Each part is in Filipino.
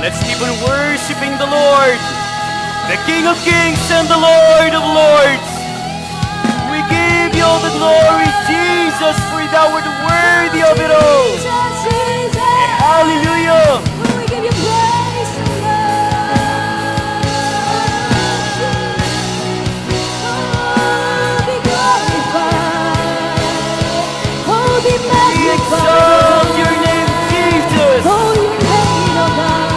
Let's keep on worshiping the Lord, the King of Kings and the Lord of Lords. We give you all the glory, Jesus, for thou art worthy of it all. Hallelujah. We give you praise and love. Oh, be glorified. Oh, be We magnified. exalt your name, Jesus. Oh, you reign, oh God.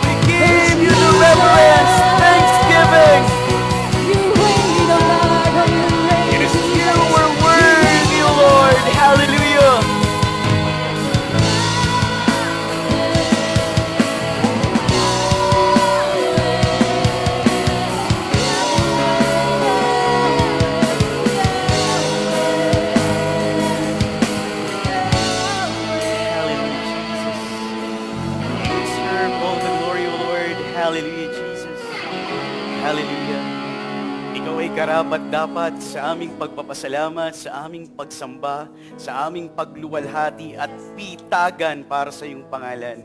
We give you the reverence, thanksgiving. You reign, oh God. Oh, you reign. It is you who are worthy, O Lord. Hallelujah. Hallelujah, Jesus. You deserve all the glory, O Lord. Hallelujah, Jesus. Hallelujah. Ikaw ay karapat dapat sa aming pagpapasalamat, sa aming pagsamba, sa aming pagluwalhati at pitagan para sa iyong pangalan.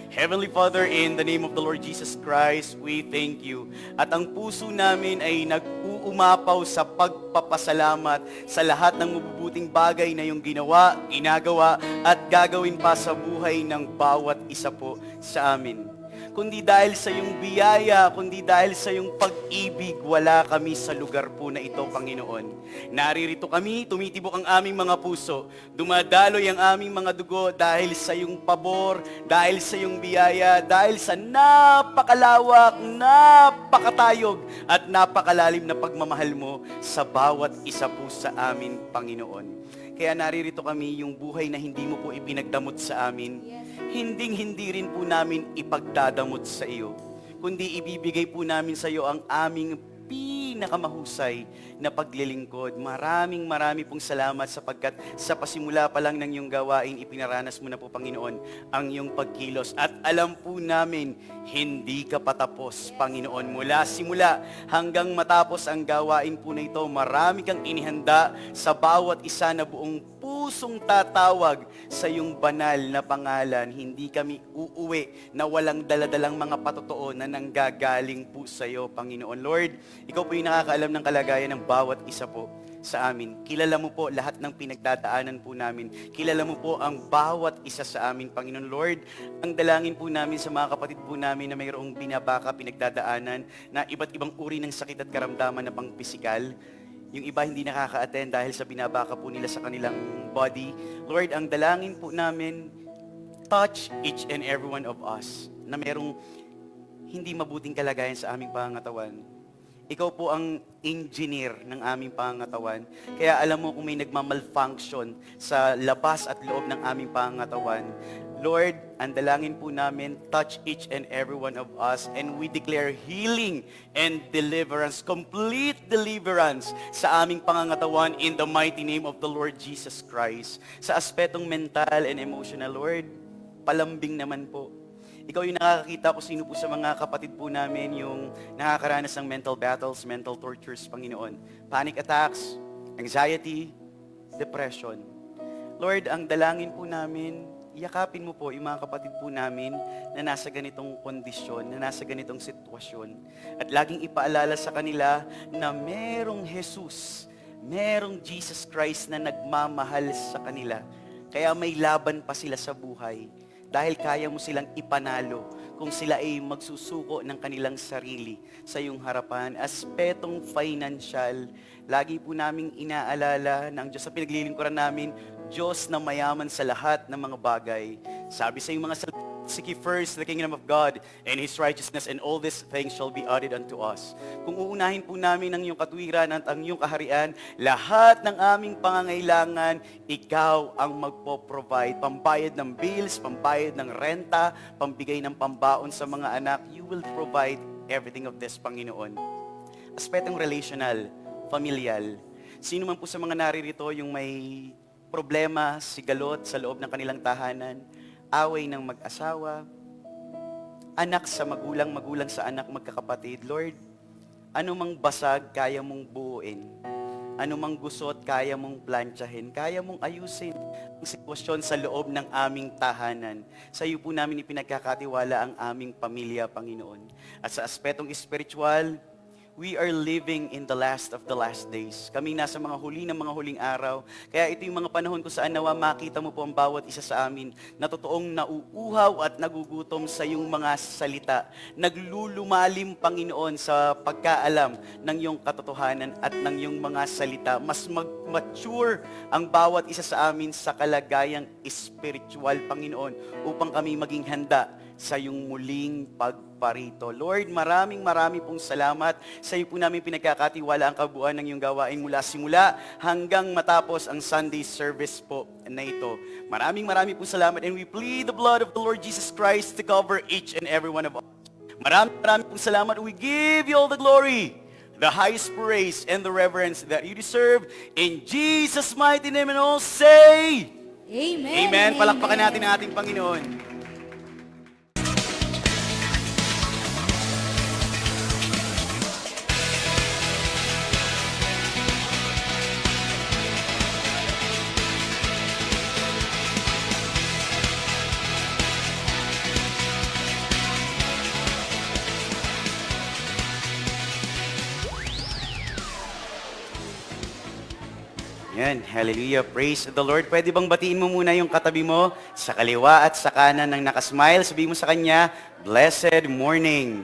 Heavenly Father, in the name of the Lord Jesus Christ, we thank you. At ang puso namin ay nag-uumapaw sa pagpapasalamat sa lahat ng mabubuting bagay na iyong ginawa, ginagawa, at gagawin pa sa buhay ng bawat isa po sa amin. Kundi dahil sa iyong biyaya, kundi dahil sa iyong pag-ibig, wala kami sa lugar po na ito, Panginoon. Naririto kami, tumitibok ang aming mga puso, dumadaloy ang aming mga dugo dahil sa iyong pabor, dahil sa iyong biyaya, dahil sa napakalawak, napakatayog, at napakalalim na pagmamahal mo sa bawat isa po sa amin, Panginoon. Kaya naririto kami, yung buhay na hindi mo po ipinagdamot sa amin, hindi rin po namin ipagdadamot sa iyo, kundi ibibigay po namin sa iyo ang aming pinakamahusay na paglilingkod. Marami pong salamat sapagkat sa pasimula pa lang ng iyong gawain, ipinaranas mo na po, Panginoon, ang iyong pagkilos. At alam po namin, hindi ka patapos, Panginoon. Mula simula hanggang matapos ang gawain po na ito, marami kang inihanda sa bawat isa na buong pusong tatawag sa iyong banal na pangalan. Hindi kami uuwi na walang daladalang mga patotoo na nanggagaling po sa iyo, Panginoon. Lord, ikaw po yung nakakaalam ng kalagayan ng bawat isa po sa amin. Kilala mo po lahat ng pinagdadaanan po namin. Kilala mo po ang bawat isa sa amin, Panginoon. Lord, ang dalangin po namin sa mga kapatid po namin na mayroong binabaka, pinagdadaanan, na iba't ibang uri ng sakit at karamdaman na pang pisikal. Yung iba hindi nakaka-attend dahil sa binabaka po nila sa kanilang body. Lord, ang dalangin po namin, touch each and every one of us na mayroong hindi mabuting kalagayan sa aming pangangatawan. Ikaw po ang engineer ng aming pangangatawan. Kaya alam mo kung may nagmamalfunction sa labas at loob ng aming pangangatawan. Lord, ang dalangin po namin, touch each and every one of us, and we declare healing and deliverance, complete deliverance sa aming pangangatawan in the mighty name of the Lord Jesus Christ. Sa aspetong mental and emotional, Lord, palambing naman po. Ikaw yung nakakakita kung sino po sa mga kapatid po namin yung nakakaranas ng mental battles, mental tortures, Panginoon. Panic attacks, anxiety, depression. Lord, ang dalangin po namin, yakapin mo po yung mga kapatid po namin na nasa ganitong kondisyon, na nasa ganitong sitwasyon. At laging ipaalala sa kanila na merong Jesus, merong Jesus Christ na nagmamahal sa kanila. Kaya may laban pa sila sa buhay. Dahil kaya mo silang ipanalo kung sila ay magsusuko ng kanilang sarili sa iyong harapan. Aspetong financial, lagi po naming inaalala ng Diyos sa pinaglilingkuran namin, Diyos na mayaman sa lahat ng mga bagay. Sabi sa iyong mga salita, seek ye first the kingdom of God and His righteousness, and all these things shall be added unto us. Kung uunahin po namin ang iyong katuwiran at ang iyong kaharian, lahat ng aming pangangailangan, ikaw ang magpo-provide. Pambayad ng bills, pambayad ng renta, pambigay ng pambaon sa mga anak, you will provide everything of this, Panginoon. Aspetong relational, familial. Sino man po sa mga naririto yung may problema, sigalot sa loob ng kanilang tahanan, away ng mag-asawa, anak sa magulang, magulang sa anak, magkakapatid. Lord, anumang basag kaya mong buuin. anumang gusot, kaya mong plantsahin, kaya mong ayusin ang sitwasyon sa loob ng aming tahanan. Sa iyo po namin ipinagkakatiwala ang aming pamilya, Panginoon. At sa aspetong espiritual, we are living in the last of the last days. Kami nasa mga huli ng mga huling araw. Kaya ito yung mga panahon kung saan nawa makita mo po ang bawat isa sa amin na totoong nauuhaw at nagugutom sa iyong mga salita. Naglulumalim, Panginoon, sa pagkaalam ng iyong katotohanan at ng iyong mga salita. Mas mag-mature ang bawat isa sa amin sa kalagayang spiritual, Panginoon, upang kami maging handa sa iyong muling pagparito. Lord, maraming pong salamat. Sa iyo po namin pinagkakatiwala ang kabuuan ng iyong gawain mula simula hanggang matapos ang Sunday service po na ito. Maraming pong salamat, and we plead the blood of the Lord Jesus Christ to cover each and every one of us. Maraming pong salamat. We give you all the glory, the highest praise, and the reverence that you deserve. In Jesus' mighty name, and all say, Amen. Amen. Palakpakan natin ang ating Panginoon. Yan, hallelujah, praise the Lord. Pwede bang batiin mo muna yung katabi mo sa kaliwa at sa kanan ng nakasmile? Sabihin mo sa kanya, blessed morning.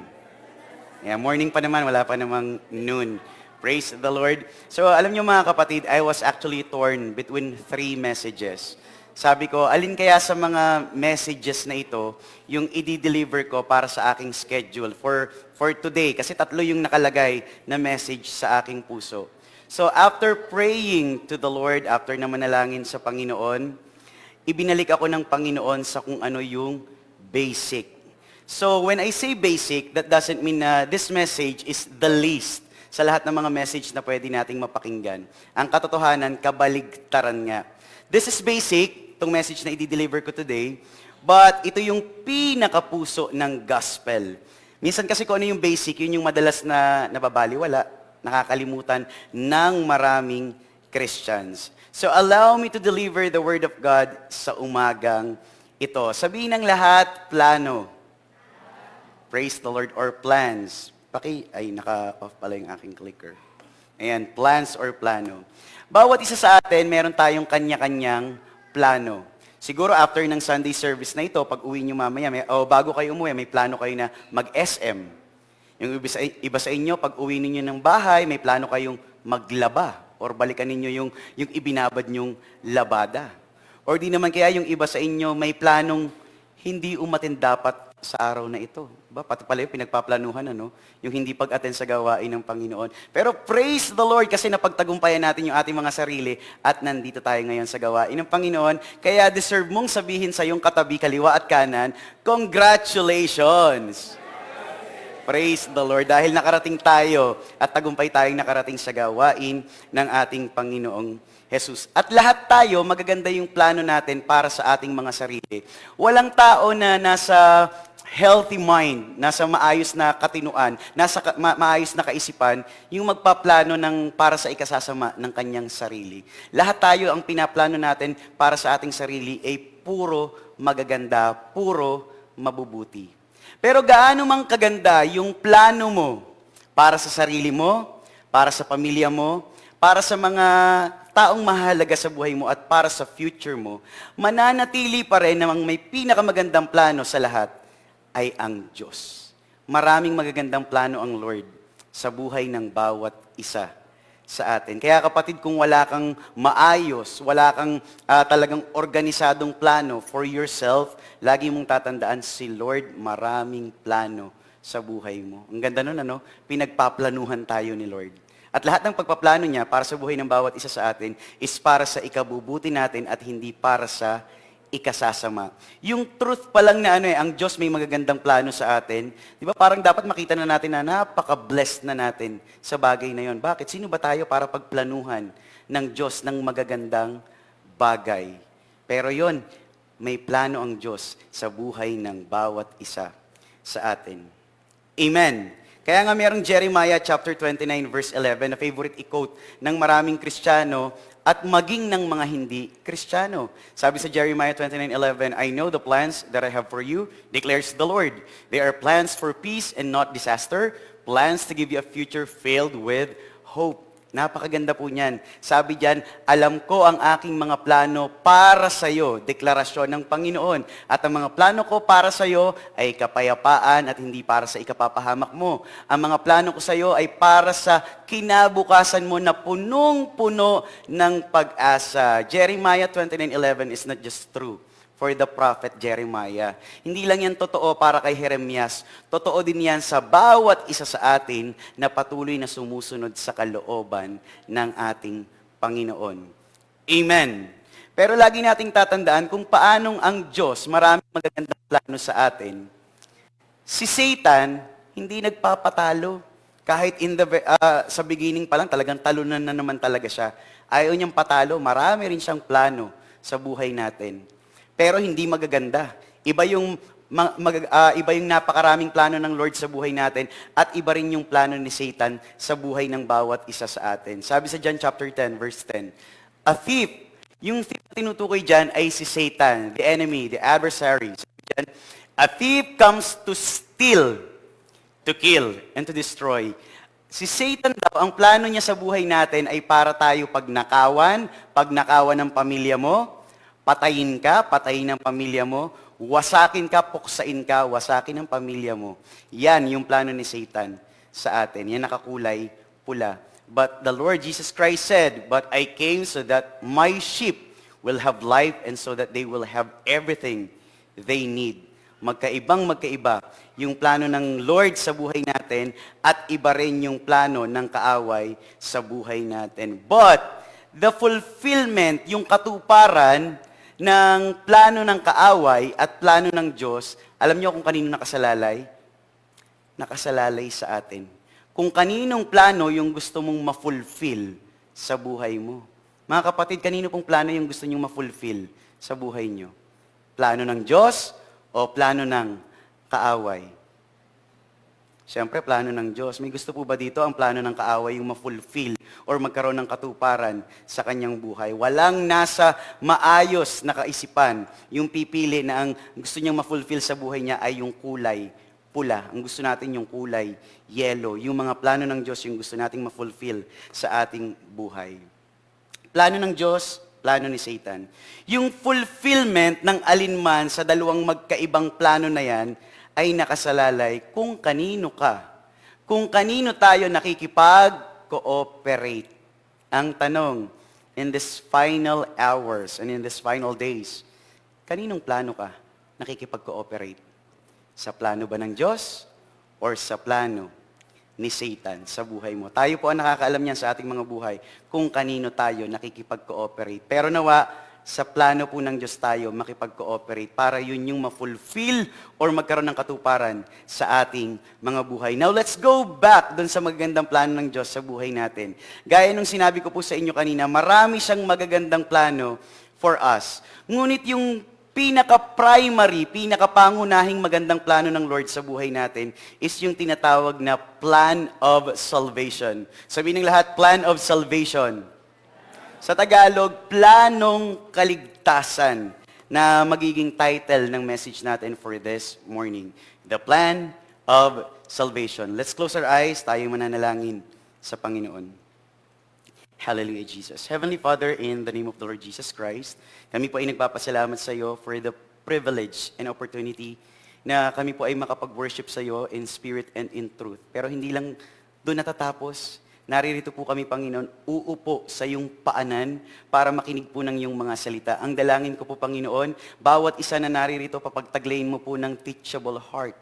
Yeah, morning pa naman, wala pa namang noon. Praise the Lord. So alam niyo mga kapatid, I was actually torn between 3 messages. Sabi ko, alin kaya sa mga messages na ito yung i-deliver ko para sa aking schedule for today? Kasi 3 yung nakalagay na message sa aking puso. So after praying to the Lord, after na manalangin sa Panginoon, ibinalik ako ng Panginoon sa kung ano yung basic. So when I say basic, that doesn't mean na this message is the least sa lahat ng mga message na pwede nating mapakinggan. Ang katotohanan, kabaligtaran nga. This is basic, itong message na i-deliver ko today, but ito yung pinakapuso ng gospel. Minsan kasi kung ano yung basic, yun yung madalas na nababaliwala, nakakalimutan ng maraming Christians. So allow me to deliver the Word of God sa umagang ito. Sabihin ng lahat, plano. Praise the Lord, or plans. Naka-off pala yung aking clicker. Ayan, plans or plano. Bawat isa sa atin, meron tayong kanya-kanyang plano. Siguro after ng Sunday service na ito, pag uwi nyo mamaya, bago kayo umuwi, may plano kayo na mag-SM. Yung iba sa inyo, pag uwi ninyo ng bahay, may plano kayong maglaba or balikan ninyo yung ibinabad nyong labada. Or di naman kaya yung iba sa inyo, may planong hindi umattend dapat sa araw na ito. Pati pala yung pinagpaplanuhan, yung hindi pag-attend sa gawain ng Panginoon. Pero praise the Lord kasi napagtagumpayan natin yung ating mga sarili at nandito tayo ngayon sa gawain ng Panginoon. Kaya deserve mong sabihin sa iyong katabi, kaliwa at kanan, congratulations! Praise the Lord. Dahil nakarating tayo at tagumpay tayong nakarating sa gawain ng ating Panginoong Jesus. At lahat tayo, magaganda yung plano natin para sa ating mga sarili. Walang tao na nasa healthy mind, nasa maayos na katinuan, nasa maayos na kaisipan, yung magpaplano para sa ikasasama ng kanyang sarili. Lahat tayo ang pinaplano natin para sa ating sarili ay puro magaganda, puro mabubuti. Pero gaano mang kaganda yung plano mo para sa sarili mo, para sa pamilya mo, para sa mga taong mahalaga sa buhay mo at para sa future mo, mananatili pa rin namang may pinakamagandang plano sa lahat ay ang Diyos. Maraming magagandang plano ang Lord sa buhay ng bawat isa sa atin. Kaya kapatid, kung wala kang maayos, wala kang talagang organisadong plano for yourself, lagi mong tatandaan si Lord maraming plano sa buhay mo. Ang ganda nun, pinagpaplanuhan tayo ni Lord. At lahat ng pagpaplano niya para sa buhay ng bawat isa sa atin is para sa ikabubuti natin at hindi para sa ikasasama. Yung truth pa lang na ang Diyos may magagandang plano sa atin, di ba parang dapat makita na natin na napaka-blessed na natin sa bagay na yon. Bakit? Sino ba tayo para pagplanuhan ng Diyos ng magagandang bagay? Pero yon, may plano ang Diyos sa buhay ng bawat isa sa atin. Amen. Kaya nga merong Jeremiah chapter 29 verse 11 na favorite i-quote ng maraming Kristiyano at maging ng mga hindi Kristiyano. Sabi sa Jeremiah 29:11, I know the plans that I have for you, declares the Lord. They are plans for peace and not disaster, plans to give you a future filled with hope. Napakaganda po niyan. Sabi diyan, alam ko ang aking mga plano para sa iyo, deklarasyon ng Panginoon. At ang mga plano ko para sa iyo ay kapayapaan at hindi para sa ikapapahamak mo. Ang mga plano ko sa iyo ay para sa kinabukasan mo na punong-puno ng pag-asa. Jeremiah 29:11 is not just true for the prophet Jeremiah. Hindi lang yan totoo para kay Jeremias. Totoo din yan sa bawat isa sa atin na patuloy na sumusunod sa kalooban ng ating Panginoon. Amen. Pero lagi nating tatandaan kung paanong ang Diyos, maraming magagandang plano sa atin. Si Satan, hindi nagpapatalo. Kahit sa beginning pa lang, talagang talunan na naman talaga siya. Ayaw niyang patalo, marami rin siyang plano sa buhay natin. Pero hindi magaganda. Iba yung napakaraming plano ng Lord sa buhay natin at iba rin yung plano ni Satan sa buhay ng bawat isa sa atin. Sabi sa John chapter 10, verse 10, a thief, yung thief na tinutukoy dyan ay si Satan, the enemy, the adversary. Sabi dyan, a thief comes to steal, to kill, and to destroy. Si Satan daw, ang plano niya sa buhay natin ay para tayo pag nakawan ng pamilya mo, patayin ka, patayin ang pamilya mo, wasakin ka, puksain ka, wasakin ang pamilya mo. Yan yung plano ni Satan sa atin. Yan nakakulay pula. But the Lord Jesus Christ said, but I came so that my sheep will have life and so that they will have everything they need. Magkaiba yung plano ng Lord sa buhay natin at iba rin yung plano ng kaaway sa buhay natin. But the fulfillment, yung katuparan ng plano ng kaaway at plano ng Diyos, alam niyo kung kanino nakasalalay? Nakasalalay sa atin. Kung kaninong plano yung gusto mong ma-fulfill sa buhay mo. Mga kapatid, kanino pong plano yung gusto nyong ma-fulfill sa buhay nyo? Plano ng Diyos o plano ng kaaway? Siyempre, plano ng Diyos. May gusto po ba dito ang plano ng kaaway yung ma-fulfill or magkaroon ng katuparan sa kanyang buhay? Walang nasa maayos na kaisipan yung pipili na ang gusto niyang ma-fulfill sa buhay niya ay yung kulay pula. Ang gusto natin yung kulay yellow. Yung mga plano ng Diyos yung gusto nating ma-fulfill sa ating buhay. Plano ng Diyos, plano ni Satan. Yung fulfillment ng alinman sa dalawang magkaibang plano na yan ay nakasalalay kung kanino ka. Kung kanino tayo nakikipag-cooperate. Ang tanong, in these final hours and in these final days, kaninong plano ka nakikipag-cooperate? Sa plano ba ng Diyos or sa plano ni Satan sa buhay mo? Tayo po ang nakakaalam niyan sa ating mga buhay kung kanino tayo nakikipag-cooperate. Pero nawa, sa plano po ng Diyos tayo makipag-cooperate para yun yung ma-fulfill or magkaroon ng katuparan sa ating mga buhay. Now, let's go back dun sa magagandang plano ng Diyos sa buhay natin. Gaya nung sinabi ko po sa inyo kanina, marami siyang magagandang plano for us. Ngunit yung pinaka-primary, pinaka-pangunahing magandang plano ng Lord sa buhay natin is yung tinatawag na plan of salvation. Sabihin ng lahat, plan of salvation. Sa Tagalog, planong kaligtasan na magiging title ng message natin for this morning. The plan of salvation. Let's close our eyes, tayo mananalangin sa Panginoon. Hallelujah, Jesus. Heavenly Father, in the name of the Lord Jesus Christ, kami po ay nagpapasalamat sa iyo for the privilege and opportunity na kami po ay makapag-worship sa iyo in spirit and in truth. Pero hindi lang doon natatapos. Naririto po kami, Panginoon, uupo sa iyong paanan para makinig po ng iyong mga salita. Ang dalangin ko po, Panginoon, bawat isa na naririto, papagtaglayin mo po ng teachable heart.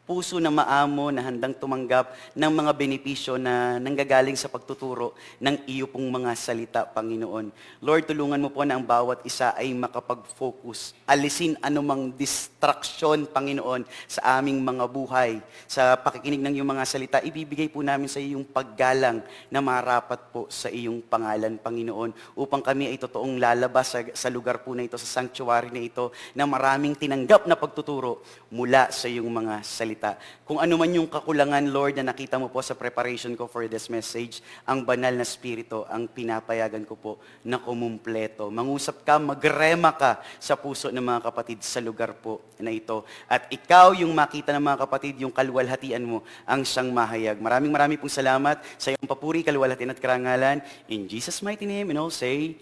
Puso na maamo na handang tumanggap ng mga benepisyo na nanggagaling sa pagtuturo ng iyo pong mga salita, Panginoon. Lord, tulungan mo po na ang bawat isa ay makapag-focus. Alisin anumang distraction, Panginoon, sa aming mga buhay. Sa pakikinig ng iyong mga salita, ibibigay po namin sa iyong paggalang na marapat po sa iyong pangalan, Panginoon, upang kami ay totoong lalabas sa lugar po na ito, sa sanctuary na ito, na maraming tinanggap na pagtuturo mula sa iyong mga salita. salita. Kung ano man yung kakulangan, Lord, na nakita mo po sa preparation ko for this message, ang banal na spirito ang pinapayagan ko po na kumumpleto. Mangusap ka, magrema ka sa puso ng mga kapatid sa lugar po na ito. At ikaw yung makita ng mga kapatid, yung kaluwalhatian mo ang siyang mahayag. Maraming pong salamat sa iyong papuri, kaluwalhatian at karangalan. In Jesus' mighty name, and all say,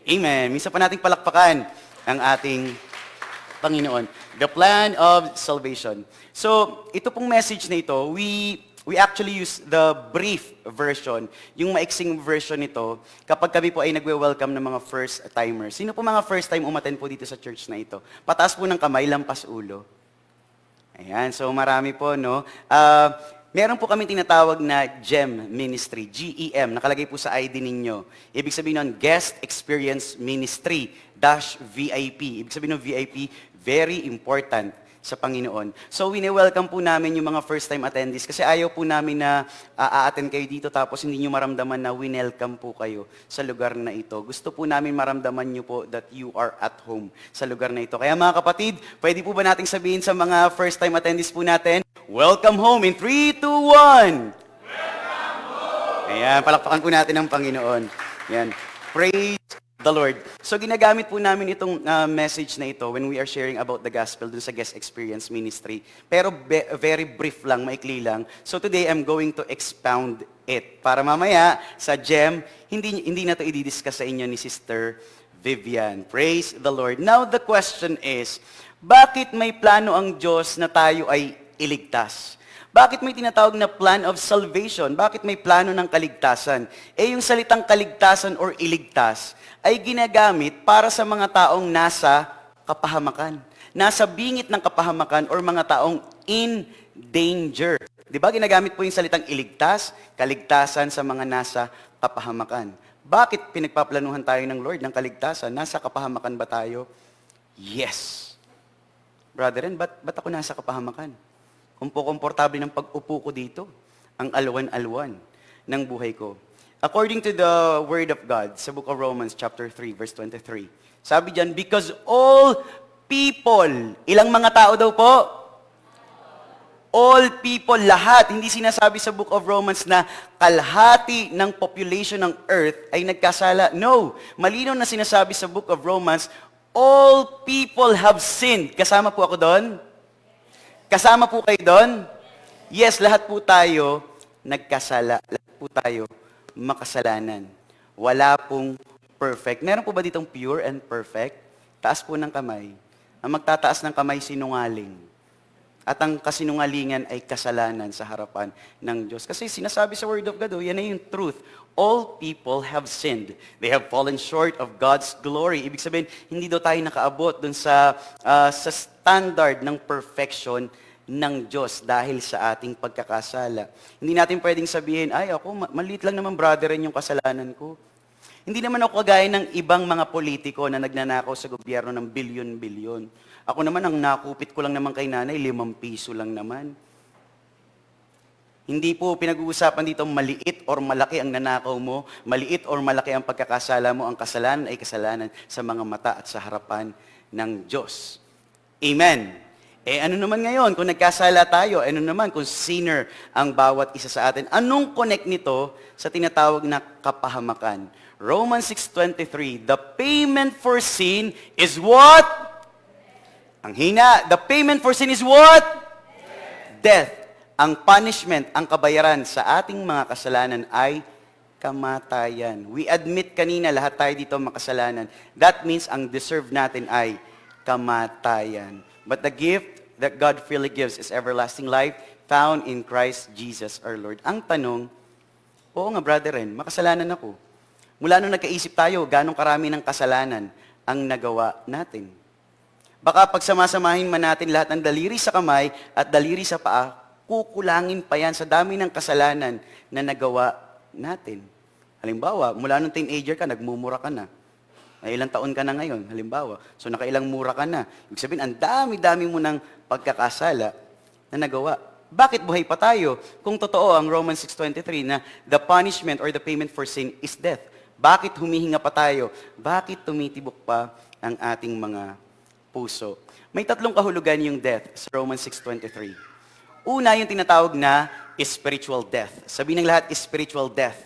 Amen. Minsan pa nating palakpakan ang ating Panginoon. The plan of salvation. So, ito pong message na ito, we actually use the brief version, yung maiksing version nito, kapag kami po ay nagwe-welcome ng mga first-timers. Sino po mga first-time umattend po dito sa church na ito? Pataas po ng kamay, lampas ulo. Ayan, so marami po, no? Meron po kami tinatawag na GEM Ministry, GEM, nakalagay po sa ID ninyo. Ibig sabihin nun, Guest Experience Ministry, -VIP. Ibig sabihin nun, VIP, very important sa Panginoon. So, wini-welcome po namin yung mga first-time attendees kasi ayaw po namin na a-attend kayo dito tapos hindi nyo maramdaman na winelcome po kayo sa lugar na ito. Gusto po namin maramdaman nyo po that you are at home sa lugar na ito. Kaya mga kapatid, pwede po ba nating sabihin sa mga first-time attendees po natin, welcome home in 3, 2, 1! Welcome home! Ayan, palakpakan po natin ang Panginoon. Ayan. Praise the Lord. So ginagamit po namin itong message na ito when we are sharing about the gospel dun sa Guest Experience Ministry. Pero very brief lang, maikli lang. So today I'm going to expound it. Para mamaya sa GEM, hindi na ito i-discuss sa inyo ni Sister Vivian. Praise the Lord. Now the question is, bakit may plano ang Diyos na tayo ay iligtas? Bakit may tinatawag na plan of salvation? Bakit may plano ng kaligtasan? Yung salitang kaligtasan or iligtas ay ginagamit para sa mga taong nasa kapahamakan. Nasa bingit ng kapahamakan or mga taong in danger. Di ba ginagamit po yung salitang iligtas, kaligtasan sa mga nasa kapahamakan. Bakit pinagpaplanuhan tayo ng Lord ng kaligtasan? Nasa kapahamakan ba tayo? Yes. Brethren, ba't ako nasa kapahamakan? Kung po komportable ng pag-upo ko dito, ang alwan-alwan ng buhay ko. According to the Word of God, sa book of Romans chapter 3, verse 23, sabi diyan, because all people, ilang mga tao daw po? All people, lahat. Hindi sinasabi sa book of Romans na kalahati ng population ng earth ay nagkasala. No, malinaw na sinasabi sa book of Romans, all people have sinned. Kasama po ako doon? Kasama po kayo doon? Yes, lahat po tayo nagkasala. Lahat po tayo makasalanan. Wala pong perfect. Meron po ba ditong pure and perfect? Taas po ng kamay. Ang magtataas ng kamay, sinungaling. At ang kasinungalingan ay kasalanan sa harapan ng Diyos. Kasi sinasabi sa Word of God, yan na yung truth. All people have sinned. They have fallen short of God's glory. Ibig sabihin, hindi daw tayo nakaabot dun sa standard ng perfection ng Diyos dahil sa ating pagkakasala. Hindi natin pwedeng sabihin, ay ako, maliit lang naman brother yung kasalanan ko. Hindi naman ako kagaya ng ibang mga politiko na nagnanakaw sa gobyerno ng bilyon-bilyon. Ako naman, ang nakupit ko lang naman kay nanay, 5 piso lang naman. Hindi po pinag-uusapan dito maliit or malaki ang nanakaw mo, maliit or malaki ang pagkakasala mo, ang kasalanan ay kasalanan sa mga mata at sa harapan ng Diyos. Amen. Ano naman ngayon, kung nagkasala tayo, ano naman kung sinner ang bawat isa sa atin? Anong connect nito sa tinatawag na kapahamakan? Romans 6:23, the payment for sin is what? Ang hina, the payment for sin is what? Death. Ang punishment, ang kabayaran sa ating mga kasalanan ay kamatayan. We admit kanina, lahat tayo dito makasalanan. That means ang deserve natin ay kamatayan. But the gift that God freely gives is everlasting life found in Christ Jesus our Lord. Ang tanong, oo nga brethren, makasalanan ako. Mula nung nagkaisip tayo, ganong karami ng kasalanan ang nagawa natin. Baka pagsamasamahin man natin lahat ng daliri sa kamay at daliri sa paa, kukulangin pa yan sa dami ng kasalanan na nagawa natin. Halimbawa, mula nung teenager ka, nagmumura ka na. Ilang taon ka na ngayon, halimbawa. So nakailang mura ka na. Ibig sabihin, ang dami-dami mo ng pagkakasala na nagawa. Bakit buhay pa tayo? Kung totoo ang Romans 6:23 na the punishment or the payment for sin is death. Bakit humihinga pa tayo? Bakit tumitibok pa ang ating mga puso? May 3 kahulugan yung death sa Romans 6:23. Una, yung tinatawag na spiritual death. Sabihin ng lahat, spiritual death.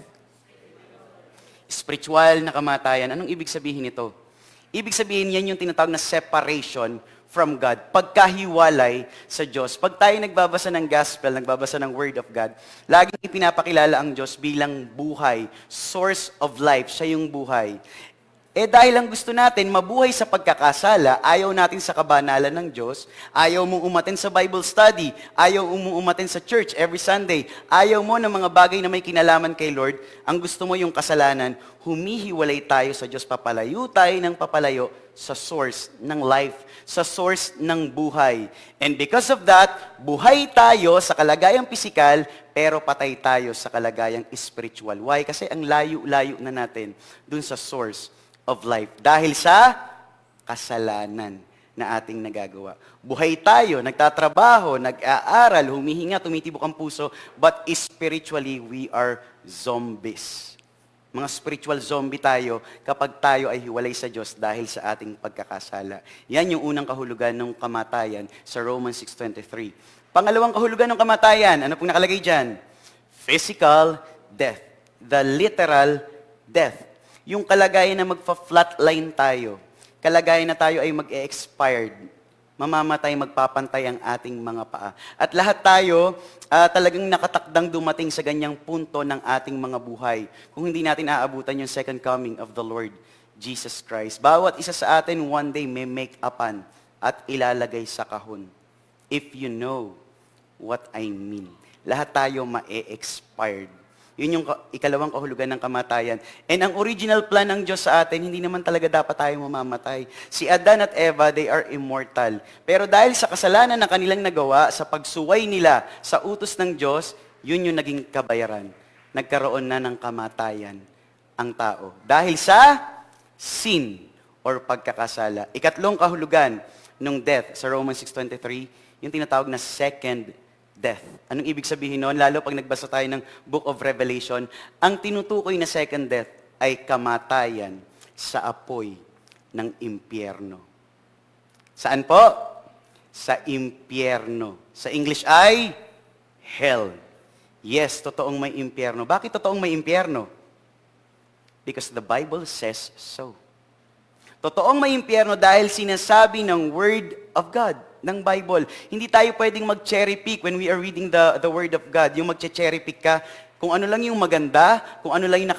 Spiritual na kamatayan. Anong ibig sabihin nito? Ibig sabihin, yan yung tinatawag na separation from God. Pagkahiwalay sa Diyos. Pag tayo nagbabasa ng gospel, nagbabasa ng word of God, laging ipinapakilala ang Diyos bilang buhay, source of life. Siya yung buhay. Dahil lang gusto natin mabuhay sa pagkakasala, ayaw natin sa kabanalan ng Diyos, ayaw mong umaten sa Bible study, ayaw mong umaten sa church every Sunday, ayaw mo ng mga bagay na may kinalaman kay Lord, ang gusto mo yung kasalanan, humihiwalay tayo sa Diyos, papalayo tayo ng papalayo sa source ng life, sa source ng buhay. And because of that, buhay tayo sa kalagayang pisikal, pero patay tayo sa kalagayang spiritual. Why? Kasi ang layo-layo na natin dun sa source of life. Dahil sa kasalanan na ating nagagawa. Buhay tayo, nagtatrabaho, nag-aaral, humihinga, tumitibok ang puso, but spiritually, we are zombies. Mga spiritual zombie tayo kapag tayo ay hiwalay sa Diyos dahil sa ating pagkakasala. Yan yung unang kahulugan ng kamatayan sa Romans 6:23. Pangalawang kahulugan ng kamatayan, ano pong nakalagay dyan? Physical death. The literal death. Yung kalagayan na magpa-flatline tayo, kalagayan na tayo ay mag-e-expired, mamamatay, magpapantay ang ating mga paa. At lahat tayo talagang nakatakdang dumating sa ganyang punto ng ating mga buhay. Kung hindi natin aabutan yung second coming of the Lord Jesus Christ. Bawat isa sa atin one day may make-upan at ilalagay sa kahon. If you know what I mean. Lahat tayo ma-e-expired. Yun yung ikalawang kahulugan ng kamatayan. And ang original plan ng Diyos sa atin, hindi naman talaga dapat tayo mamamatay. Si Adan at Eva, they are immortal. Pero dahil sa kasalanan na kanilang nagawa, sa pagsuway nila sa utos ng Diyos, yun yung naging kabayaran. Nagkaroon na ng kamatayan ang tao. Dahil sa sin or pagkakasala. Ikatlong kahulugan ng death sa Romans 6:23, yung tinatawag na second death. Anong ibig sabihin noon? Lalo pag nagbasa tayo ng Book of Revelation, ang tinutukoy na second death ay kamatayan sa apoy ng impyerno. Saan po? Sa impyerno. Sa English ay hell. Yes, totoong may impyerno. Bakit totoong may impyerno? Because the Bible says so. Totoong may impyerno dahil sinasabi ng Word of God, ng Bible. Hindi tayo pwedeng mag-cherry pick when we are reading the Word of God. Yung mag-cherry pick ka, kung ano lang yung maganda, kung ano lang yung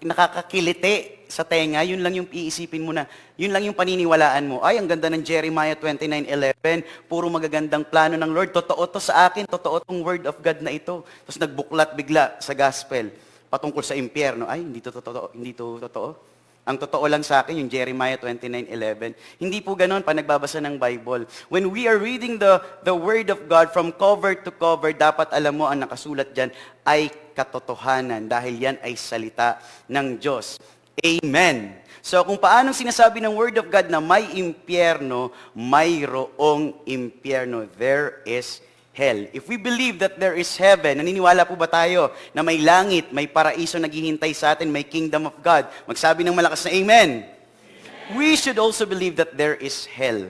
nakakakiliti sa tenga, yun lang yung iisipin mo na, yun lang yung paniniwalaan mo. Ay, ang ganda ng Jeremiah 29:11, puro magagandang plano ng Lord. Totoo to sa akin, totoo tong Word of God na ito. Tapos nagbuklat bigla sa gospel patungkol sa impyerno. Ay, hindi to totoo, hindi to totoo. Ang totoo lang sa akin, yung Jeremiah 29:11. Hindi po ganun pa nagbabasa ng Bible. When we are reading the Word of God from cover to cover, dapat alam mo ang nakasulat dyan ay katotohanan dahil yan ay salita ng Diyos. Amen. So kung paanong sinasabi ng Word of God na may impyerno, mayroong impyerno. There is hell. If we believe that there is heaven, naniniwala po ba tayo na may langit, may paraiso naghihintay sa atin, may kingdom of God? Magsabi ng malakas na amen. Amen. We should also believe that there is hell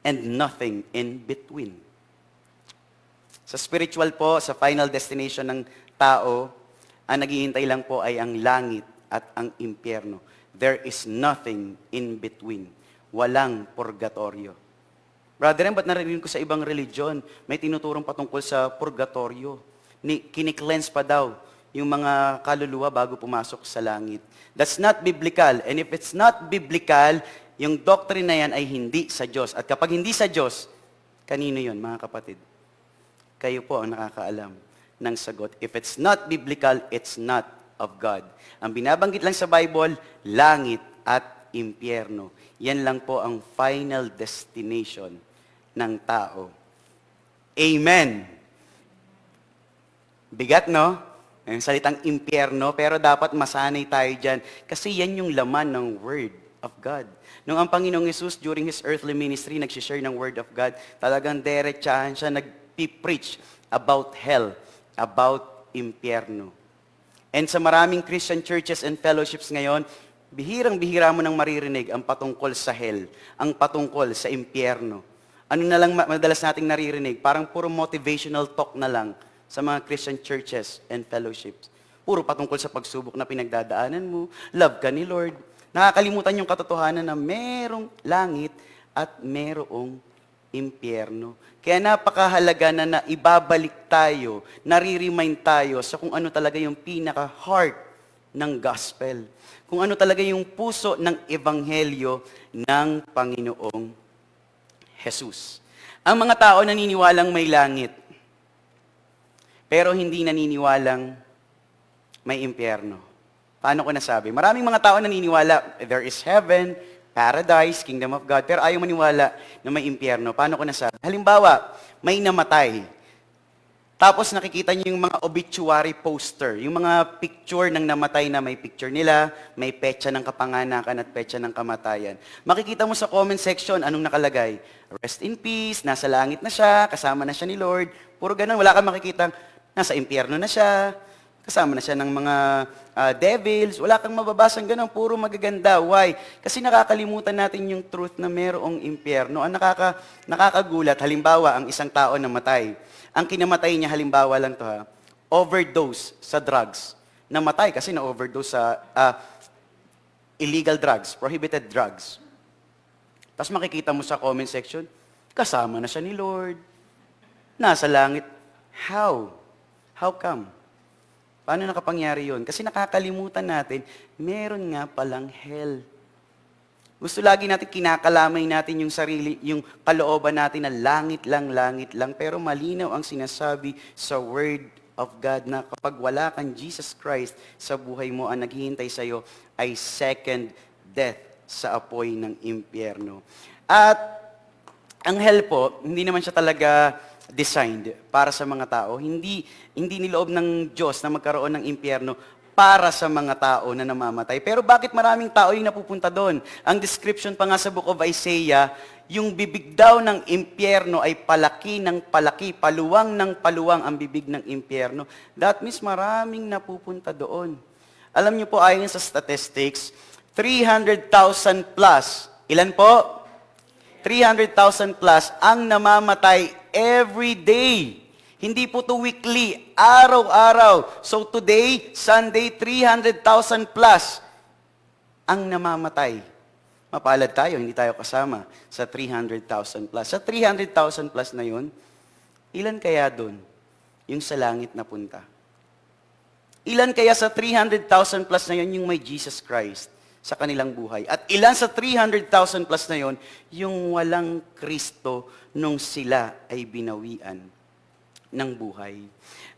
and nothing in between. Sa spiritual po, sa final destination ng tao, ang naghihintay lang po ay ang langit at ang impyerno. There is nothing in between. Walang purgatorio. Brother, ba't narinig ko sa ibang religion, may tinuturong patungkol sa purgatorio. Kini-cleanse pa daw yung mga kaluluwa bago pumasok sa langit. That's not biblical. And if it's not biblical, yung doctrine na yan ay hindi sa Diyos. At kapag hindi sa Diyos, kanino yun, mga kapatid? Kayo po ang nakakaalam ng sagot. If it's not biblical, it's not of God. Ang binabanggit lang sa Bible, langit at impyerno. Yan lang po ang final destination ng tao. Amen. Bigat, no? Yung salitang impyerno, pero dapat masanay tayo dyan. Kasi yan yung laman ng Word of God. Nung ang Panginoong Yesus, during His earthly ministry, nagsishare ng Word of God, talagang diretsahan siya, nag-preach about hell, about impyerno. And sa maraming Christian churches and fellowships ngayon, bihirang-bihira mo nang maririnig ang patungkol sa hell, ang patungkol sa impyerno. Ano na lang madalas nating naririnig? Parang puro motivational talk na lang sa mga Christian churches and fellowships. Puro patungkol sa pagsubok na pinagdadaanan mo, love ka ni Lord. Nakakalimutan yung katotohanan na merong langit at merong impyerno. Kaya napakahalaga na ibabalik tayo, nare-remind tayo sa kung ano talaga yung pinaka-heart ng gospel. Kung ano talaga yung puso ng ebanghelyo ng Panginoong Jesus. Ang mga tao naniniwalang may langit, pero hindi naniniwalang may impyerno. Paano ko nasabi? Maraming mga tao naniniwala, there is heaven, paradise, kingdom of God, pero ayaw maniwala na may impyerno. Paano ko nasabi? Halimbawa, may namatay. Tapos nakikita niyo yung mga obituary poster, yung mga picture ng namatay na may picture nila, may petsa ng kapanganakan at petsa ng kamatayan. Makikita mo sa comment section, anong nakalagay? Rest in peace, nasa langit na siya, kasama na siya ni Lord. Puro ganun, wala kang makikita, nasa impyerno na siya, kasama na siya ng mga devils. Wala kang mababasang ganun, puro magaganda. Why? Kasi nakakalimutan natin yung truth na merong impyerno. Ang nakakagulat, halimbawa, ang isang tao namatay. Ang kinamatay niya, halimbawa lang to overdose sa drugs. Namatay kasi na-overdose sa illegal drugs, prohibited drugs. Tapos makikita mo sa comment section, kasama na siya ni Lord. Nasa langit. How? How come? Paano nakapangyari yun? Kasi nakakalimutan natin, meron nga palang hell. Gusto lagi natin, kinakalamay natin yung sarili, yung kalooban natin na langit lang. Pero malinaw ang sinasabi sa Word of God na kapag wala kang Jesus Christ sa buhay mo, ang naghihintay sa'yo ay second death sa apoy ng impyerno. At ang hell po, hindi naman siya talaga designed para sa mga tao. Hindi niloob ng Diyos na magkaroon ng impyerno para sa mga tao na namamatay. Pero bakit maraming tao yung napupunta doon? Ang description pa nga sa Book of Isaiah, yung bibig daw ng impyerno ay palaki ng palaki, paluwang ng paluwang ang bibig ng impyerno. That means maraming napupunta doon. Alam niyo po, ayon sa statistics, 300,000 plus. Ilan po? 300,000 plus ang namamatay every day. Hindi po to weekly, araw-araw. So today, Sunday, 300,000 plus ang namamatay. Mapalad tayo, hindi tayo kasama sa 300,000 plus. Sa 300,000 plus na yun, ilan kaya dun yung sa langit na punta? Ilan kaya sa 300,000 plus na yun yung may Jesus Christ sa kanilang buhay? At ilan sa 300,000 plus na yun yung walang Kristo nung sila ay binawian ng buhay.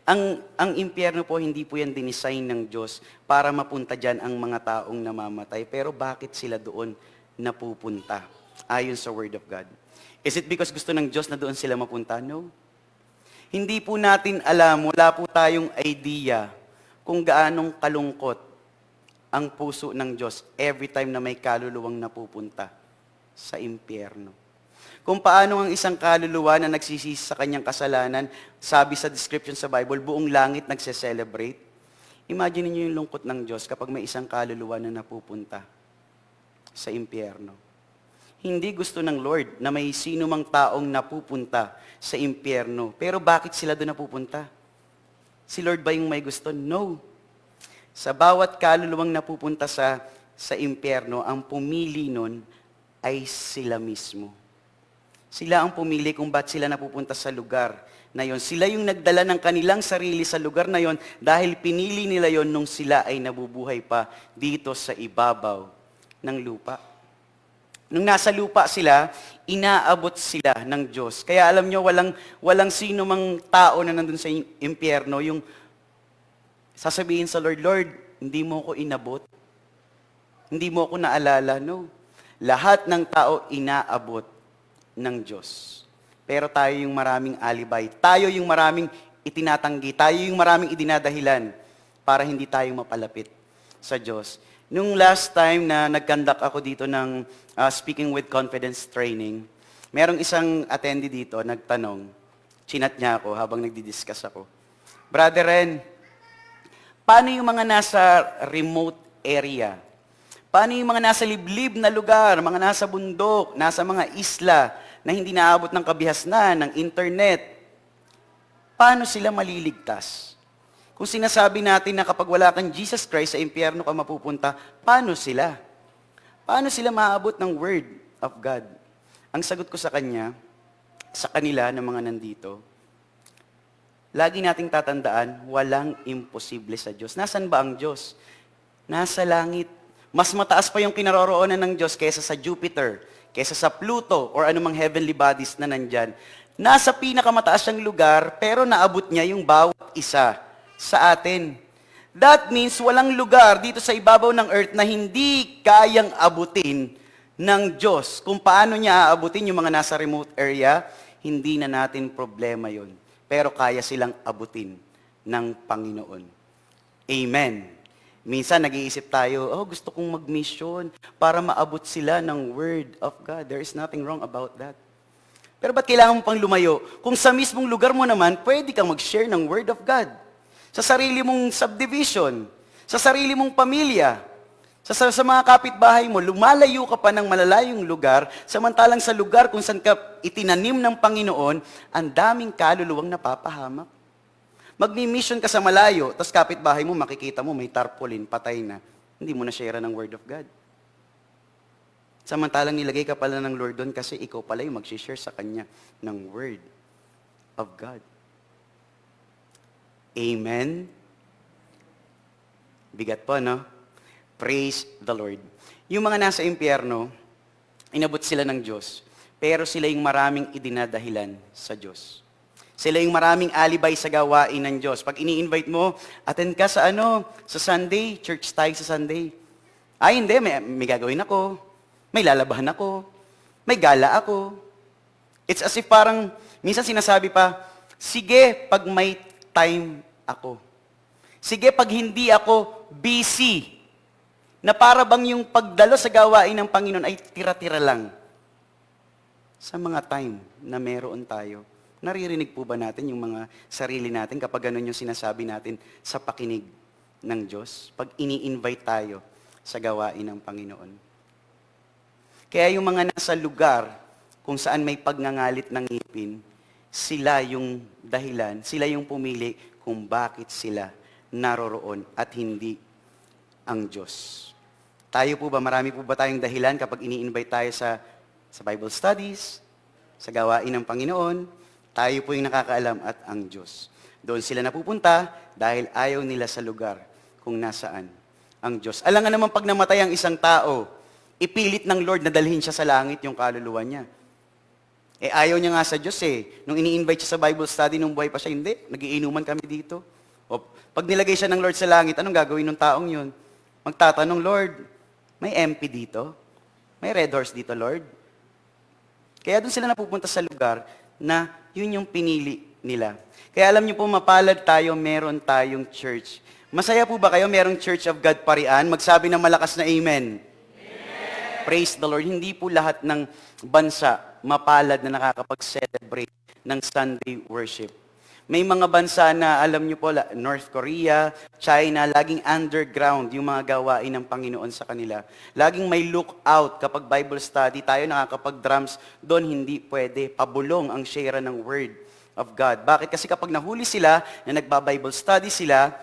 Ang impyerno po, hindi po yan dinisign ng Diyos para mapunta dyan ang mga taong namamatay. Pero bakit sila doon napupunta? Ayon sa Word of God. Is it because gusto ng Diyos na doon sila mapunta? No. Hindi po natin alam, wala po tayong idea kung gaanong kalungkot ang puso ng Diyos every time na may kaluluwang napupunta sa impyerno. Kung paano ang isang kaluluwa na nagsisisi sa kanyang kasalanan, sabi sa description sa Bible, buong langit nagse-celebrate. Imagine niyo yung lungkot ng Diyos kapag may isang kaluluwa na napupunta sa impyerno. Hindi gusto ng Lord na may sino mang taong napupunta sa impyerno. Pero bakit sila doon napupunta? Si Lord ba yung may gusto? No. Sa bawat kaluluwang napupunta sa impyerno, ang pumili nun ay sila mismo. Sila ang pumili kung ba't sila napupunta sa lugar na yon. Sila yung nagdala ng kanilang sarili sa lugar na yon dahil pinili nila yon nung sila ay nabubuhay pa dito sa ibabaw ng lupa. Nung nasa lupa sila, inaabot sila ng Diyos. Kaya alam nyo, walang sino mang tao na nandun sa impyerno yung sasabihin sa Lord, Lord, hindi mo ko inabot. Hindi mo ko naalala. No. Lahat ng tao inaabot ng Diyos. Pero tayo yung maraming alibay. Tayo yung maraming itinatanggi. Tayo yung maraming idinadahilan para hindi tayo mapalapit sa Diyos. Nung last time na nag-conduct ako dito ng Speaking with Confidence training, merong isang attendee dito nagtanong, chinat niya ako habang nagdi-discuss ako. Brother Ren, paano yung mga nasa remote area? Paano yung mga nasa liblib na lugar, mga nasa bundok, nasa mga isla, na hindi naabot ng kabihasnan, ng internet, paano sila maliligtas? Kung sinasabi natin na kapag wala kang Jesus Christ, sa impyerno ka mapupunta, paano sila? Paano sila maabot ng Word of God? Ang sagot ko sa kanila ng mga nandito, lagi nating tatandaan, walang imposible sa Diyos. Nasaan ba ang Diyos? Nasa langit. Mas mataas pa yung kinaroroonan ng Diyos kaysa sa Jupiter, kaysa sa Pluto, or anumang heavenly bodies na nandyan. Nasa pinakamataas siyang lugar, pero naabot niya yung bawat isa sa atin. That means walang lugar dito sa ibabaw ng earth na hindi kayang abutin ng Diyos. Kung paano niya aabutin yung mga nasa remote area, hindi na natin problema yon. Pero kaya silang abutin ng Panginoon. Amen. Minsan nag-iisip tayo, gusto kong mag-mission para maabot sila ng Word of God. There is nothing wrong about that. Pero ba't kailangan mo pang lumayo? Kung sa mismong lugar mo naman, pwede kang mag-share ng Word of God. Sa sarili mong subdivision, sa sarili mong pamilya, sa mga kapitbahay mo, lumalayo ka pa ng malalayong lugar, samantalang sa lugar kung saan ka itinanim ng Panginoon, ang daming kaluluwang napapahamak. Magmi-mission ka sa malayo, tapos kapitbahay mo, makikita mo, may tarpaulin, patay na. Hindi mo na share ng Word of God. Samantalang nilagay ka pala ng Lord doon kasi ikaw pala yung mag-share sa Kanya ng Word of God. Amen? Bigat po, no? Praise the Lord. Yung mga nasa impyerno, inabot sila ng Diyos, pero sila yung maraming idinadahilan sa Diyos. Sila yung maraming alibay sa gawain ng Diyos. Pag ini-invite mo, attend ka sa sa Sunday, church tayo sa Sunday. Ay, hindi, may gagawin ako, may lalabahan ako, may gala ako. It's as if parang, minsan sinasabi pa, sige, pag may time ako. Sige, pag hindi ako busy. Na para bang yung pagdalo sa gawain ng Panginoon ay tira-tira lang. Sa mga time na meron tayo, naririnig po ba natin yung mga sarili natin kapag ganun yung sinasabi natin sa pakinig ng Diyos? Pag ini-invite tayo sa gawain ng Panginoon. Kaya yung mga nasa lugar kung saan may pagngangalit ng ngipin, sila yung dahilan, sila yung pumili kung bakit sila naroroon at hindi ang Diyos. Tayo po ba, marami po ba tayong dahilan kapag ini-invite tayo sa Bible studies, sa gawain ng Panginoon, tayo po yung nakakaalam at ang Diyos. Doon sila napupunta dahil ayaw nila sa lugar kung nasaan ang Diyos. Alam nga naman pag namatay ang isang tao, ipilit ng Lord na dalhin siya sa langit yung kaluluwa niya. Ayaw niya nga sa Diyos Nung ini-invite siya sa Bible study nung buhay pa siya, hindi. Nagiinuman kami dito. O, pag nilagay siya ng Lord sa langit, anong gagawin ng taong yun? Magtatanong, Lord, may MP dito? May Red Horse dito, Lord? Kaya doon sila napupunta sa lugar na yun yung pinili nila. Kaya alam niyo po, mapalad tayo, meron tayong church. Masaya po ba kayo, merong Church of God Parian? Magsabi ng malakas na Amen. Amen. Praise the Lord. Hindi po lahat ng bansa mapalad na nakakapag-celebrate ng Sunday worship. May mga bansa na, alam niyo po, North Korea, China, laging underground yung mga gawain ng Panginoon sa kanila. Laging may lookout kapag Bible study tayo, nakakapag-drums, doon hindi pwede. Pabulong ang share ng Word of God. Bakit? Kasi kapag nahuli sila, na nagba-Bible study sila,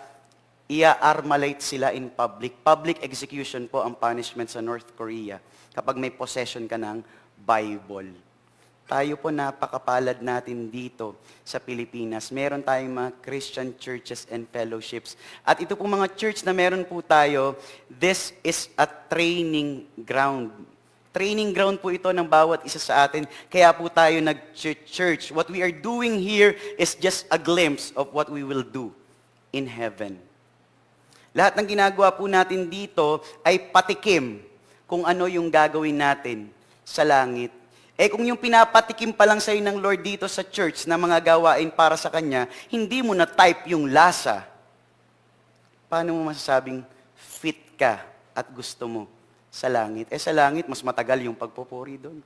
ia-armalate sila in public. Public execution po ang punishment sa North Korea kapag may possession ka ng Bible. Tayo po napakapalad natin dito sa Pilipinas. Meron tayong mga Christian churches and fellowships. At ito pong mga church na meron po tayo, this is a training ground. Training ground po ito ng bawat isa sa atin. Kaya po tayo nag-church. What we are doing here is just a glimpse of what we will do in heaven. Lahat ng ginagawa po natin dito ay patikim kung ano yung gagawin natin sa langit. Kung yung pinapatikim pa lang sa'yo ng Lord dito sa church na mga gawain para sa Kanya, hindi mo na type yung lasa. Paano mo masasabing fit ka at gusto mo sa langit? Sa langit, mas matagal yung pagpupuri doon.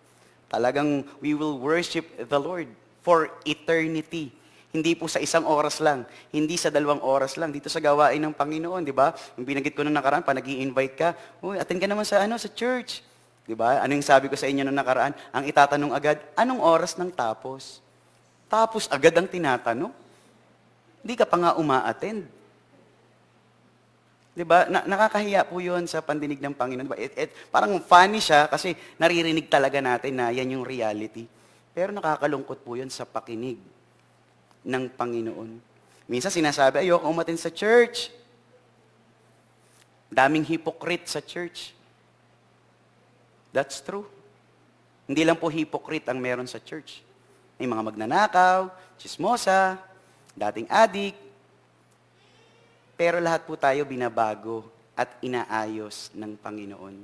Talagang we will worship the Lord for eternity. Hindi po sa 1 oras lang, hindi sa 2 oras lang. Dito sa gawain ng Panginoon, di ba? Yung binanggit ko nung nakaraan, nag-i-invite ka, attend ka naman sa church. Di ba? Ano yung sabi ko sa inyo nung nakaraan? Ang itatanong agad, anong oras ng tapos? Tapos agad ang tinatanong. Hindi ka pa nga uma-attend. Di ba? Nakakahiya po yun sa pandinig ng Panginoon. Diba? Parang funny siya kasi naririnig talaga natin na yan yung reality. Pero nakakalungkot po yun sa pakinig ng Panginoon. Minsan sinasabi, ayoko umattend sa church. Daming hypocrite sa church. That's true. Hindi lang po hypocrite ang meron sa church. May mga magnanakaw, chismosa, dating adik. Pero lahat po tayo binabago at inaayos ng Panginoon.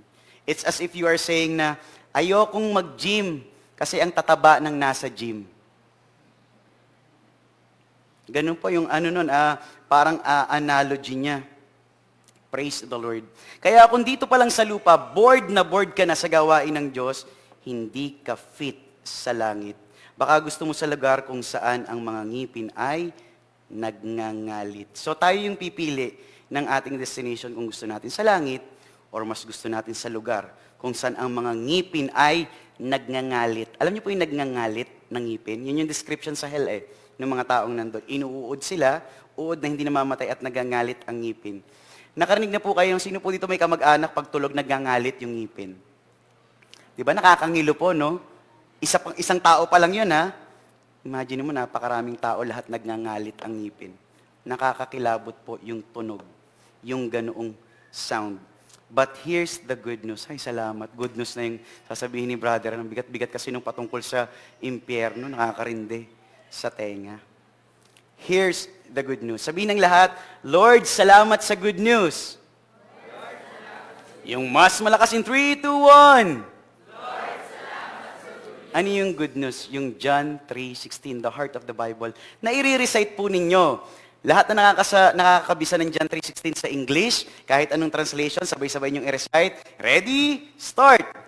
It's as if you are saying na, ayokong mag-gym kasi ang tataba ng nasa gym. Ganun po yung parang analogy niya. Praise the Lord. Kaya kung dito pa lang sa lupa, bored na bored ka na sa gawain ng Diyos, hindi ka fit sa langit. Baka gusto mo sa lugar kung saan ang mga ngipin ay nagngangalit. So tayo yung pipili ng ating destination kung gusto natin sa langit or mas gusto natin sa lugar kung saan ang mga ngipin ay nagngangalit. Alam niyo po yung nagngangalit ng ngipin? Yun yung description sa hell ng mga taong nandun. Inuud sila, uod na hindi namamatay at nagngangalit ang ngipin. Nakarinig na po kayo, sino po dito may kamag-anak pag tulog nagngangalit yung ngipin? Di ba? Nakakangilo po, no? Isang tao pa lang yun, ha? Imagine mo, napakaraming tao, lahat nagngangalit ang ngipin. Nakakakilabot po yung tunog, yung ganoong sound. But here's the good news. Ay, salamat. Good news na yung sasabihin ni brother. Ang bigat-bigat kasi nung patungkol sa impyerno, nakakarindi sa tenga. Here's the good news. Sabihin ng lahat, Lord, salamat sa good news. Lord, yung mas malakas in 3, 2, 1. Lord, salamat sa good news. Ano yung good news? Yung John 3:16, the heart of the Bible, na i-recite po ninyo. Lahat na nakakabisa ng John 3:16 sa English, kahit anong translation, sabay-sabay niyong i-recite. Ready? Start!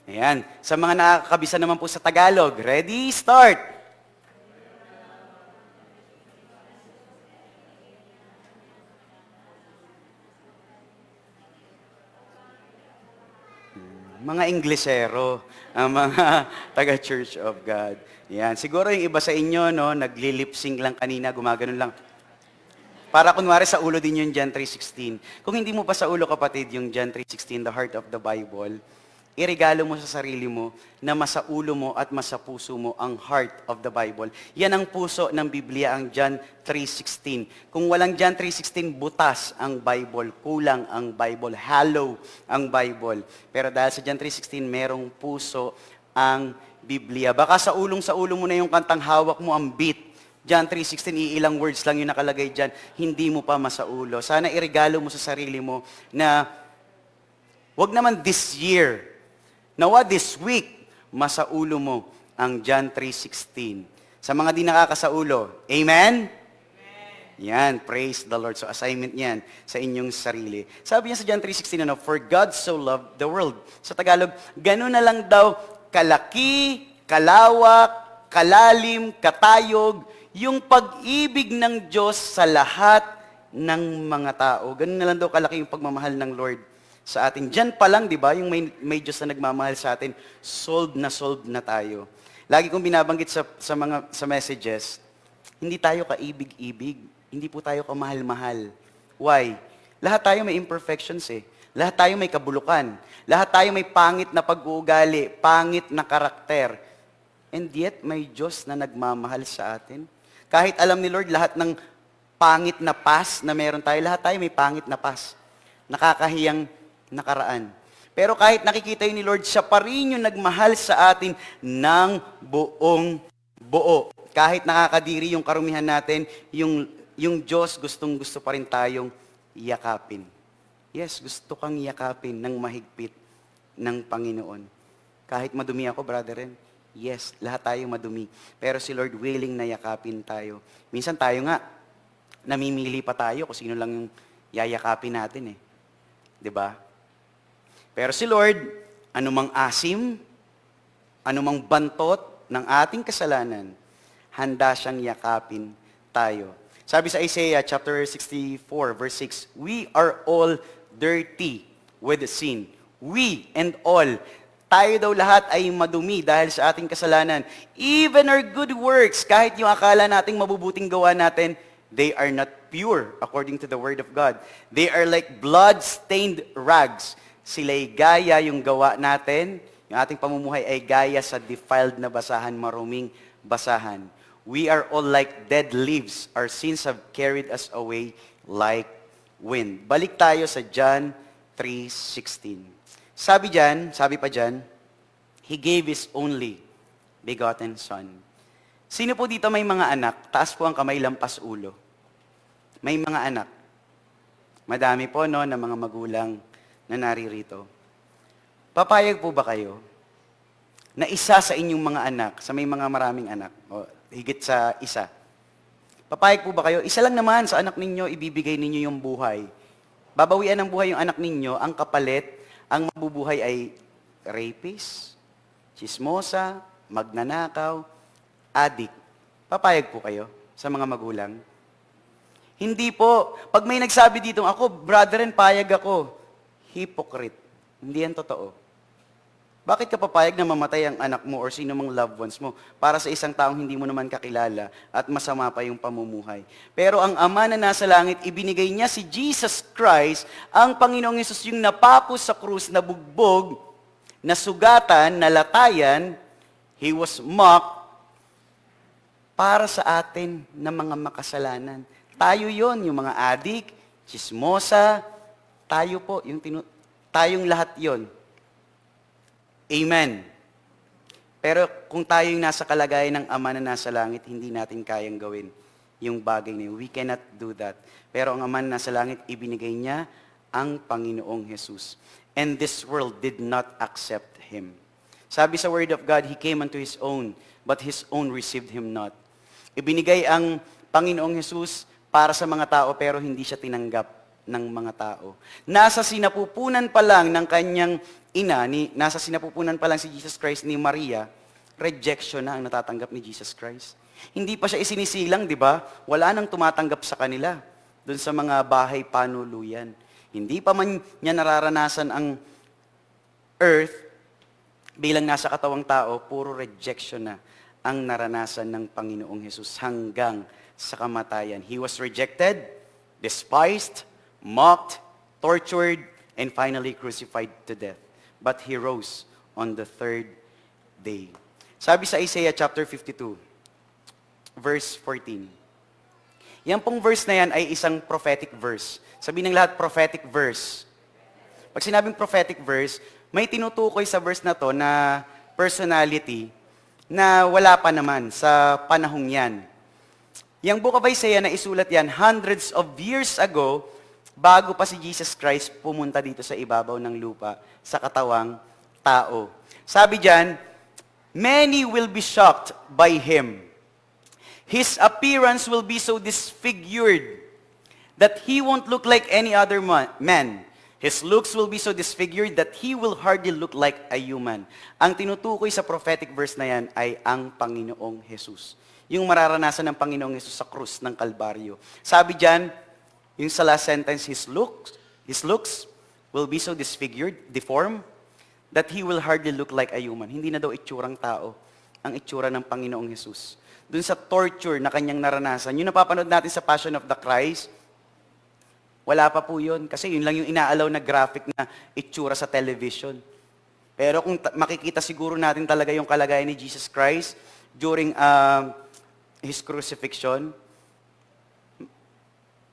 Ayan. Sa mga nakakabisa naman po sa Tagalog, ready, start! Mga Inglesero, ang mga taga-Church of God. Ayan. Siguro yung iba sa inyo, no, nagli-lip-sync lang kanina, gumaganon lang. Para kunwari sa ulo din yung John 3:16. Kung hindi mo pa sa ulo, kapatid, yung John 3:16, the heart of the Bible, iregalo mo sa sarili mo na masaulo mo at masapuso mo ang heart of the Bible. Yan ang puso ng Biblia, ang John 3:16. Kung walang John 3:16, butas ang Bible, kulang ang Bible, hollow ang Bible. Pero dahil sa John 3:16, merong puso ang Biblia. Baka sa ulo mo na yung kantang hawak mo ang beat. John 3:16, iilang words lang yung nakalagay dyan, hindi mo pa masaulo. Sana iregalo mo sa sarili mo na wag naman this year, nawa this week, masaulo mo ang John 3:16. Sa mga di nakakasaulo, amen? Yan, praise the Lord. So assignment yan sa inyong sarili. Sabi niya sa John 3:16, for God so loved the world. Sa Tagalog, gano'n na lang daw kalaki, kalawak, kalalim, katayog, yung pag-ibig ng Diyos sa lahat ng mga tao. Gano'n na lang daw kalaki yung pagmamahal ng Lord sa atin. Diyan pa lang, di ba, yung may Diyos na nagmamahal sa atin, sold na tayo. Lagi kong binabanggit sa messages, hindi tayo kaibig-ibig. Hindi po tayo kamahal-mahal. Why? Lahat tayo may imperfections Lahat tayo may kabulukan. Lahat tayo may pangit na pag-uugali, pangit na karakter. And yet, may Diyos na nagmamahal sa atin. Kahit alam ni Lord, lahat ng pangit na past na meron tayo, lahat tayo may pangit na past. Nakakahiyang nakaraan. Pero kahit nakikita yun ni Lord, siya pa rin yung nagmahal sa atin ng buong buo. Kahit nakakadiri yung karumihan natin, yung Diyos gustong-gusto pa rin tayong yakapin. Yes, gusto kang yakapin ng mahigpit ng Panginoon. Kahit madumi ako, brother Ren, yes, lahat tayo madumi. Pero si Lord willing na yakapin tayo. Minsan tayo nga, namimili pa tayo kung sino lang yung yayakapin natin 'Di ba? Pero si Lord, anumang asim, anumang bantot ng ating kasalanan, handa siyang yakapin tayo. Sabi sa Isaiah chapter 64 verse 6, we are all dirty with sin. We and all. Tayo daw lahat ay madumi dahil sa ating kasalanan. Even our good works, kahit yung akala nating mabubuting gawa natin, they are not pure according to the word of God. They are like blood-stained rags. Sila'y gaya yung gawa natin. Yung ating pamumuhay ay gaya sa defiled na basahan, maruming basahan. We are all like dead leaves. Our sins have carried us away like wind. Balik tayo sa John 3:16. Sabi pa dyan, He gave His only begotten Son. Sino po dito may mga anak? Taas po ang kamay, lampas ulo. May mga anak. Madami po no, na mga magulang na naririto. Papayag po ba kayo na isa sa inyong mga anak, sa may mga maraming anak, o higit sa isa, papayag po ba kayo, isa lang naman sa anak ninyo, ibibigay ninyo yung buhay. Babawian ng buhay yung anak ninyo, ang kapalit, ang mabubuhay ay rapist, chismosa, magnanakaw, addict. Papayag po kayo sa mga magulang? Hindi po. Pag may nagsabi dito, ako, brother and payag ako, hypocrite. Hindi yan totoo. Bakit ka papayag na mamatay ang anak mo or sino mang loved ones mo para sa isang taong hindi mo naman kakilala at masama pa yung pamumuhay? Pero ang Ama na nasa langit, ibinigay niya si Jesus Christ, ang Panginoong Hesus, yung napapos sa krus, na bugbog, nasugatan, nalatayan, He was mocked para sa atin na mga makasalanan. Tayo yon, yung mga adik, chismosa, tayo po, tayong lahat yon. Amen. Pero kung tayo yung nasa kalagayan ng Ama na nasa langit, hindi natin kayang gawin yung bagay na yun. We cannot do that. Pero ang Ama na nasa langit, ibinigay niya ang Panginoong Jesus. And this world did not accept Him. Sabi sa Word of God, He came unto His own, but His own received Him not. Ibinigay ang Panginoong Jesus para sa mga tao, pero hindi siya tinanggap ng mga tao. Nasa sinapupunan pa lang ng kanyang ina, nasa sinapupunan pa lang si Jesus Christ ni Maria, rejection na ang natatanggap ni Jesus Christ. Hindi pa siya isinisilang, di ba? Wala nang tumatanggap sa kanila doon sa mga bahay panuluyan. Hindi pa man niya nararanasan ang earth bilang nasa katawang tao, puro rejection na ang naranasan ng Panginoong Hesus hanggang sa kamatayan. He was rejected, despised, mocked, tortured, and finally crucified to death. But He rose on the third day. Sabi sa Isaiah chapter 52, verse 14. Yan pong verse na yan ay isang prophetic verse. Sabihin ng lahat, prophetic verse. Pag sinabing prophetic verse, may tinutukoy sa verse na to na personality na wala pa naman sa panahong yan. Yung Book of Isaiah na isulat yan, hundreds of years ago, bago pa si Jesus Christ pumunta dito sa ibabaw ng lupa, sa katawang tao. Sabi diyan, many will be shocked by Him. His appearance will be so disfigured that He won't look like any other man. His looks will be so disfigured that He will hardly look like a human. Ang tinutukoy sa prophetic verse na yan ay ang Panginoong Jesus. Yung mararanasan ng Panginoong Jesus sa krus ng Kalbaryo. Sabi diyan, yung sa last sentence, His looks will be so disfigured, deformed, that He will hardly look like a human. Hindi na daw itsurang tao ang itsura ng Panginoong Jesus. Doon sa torture na kanyang naranasan, yung napapanood natin sa Passion of the Christ, wala pa po yun. Kasi yun lang yung inaalaw na graphic na itsura sa television. Pero kung makikita siguro natin talaga yung kalagayan ni Jesus Christ during His crucifixion,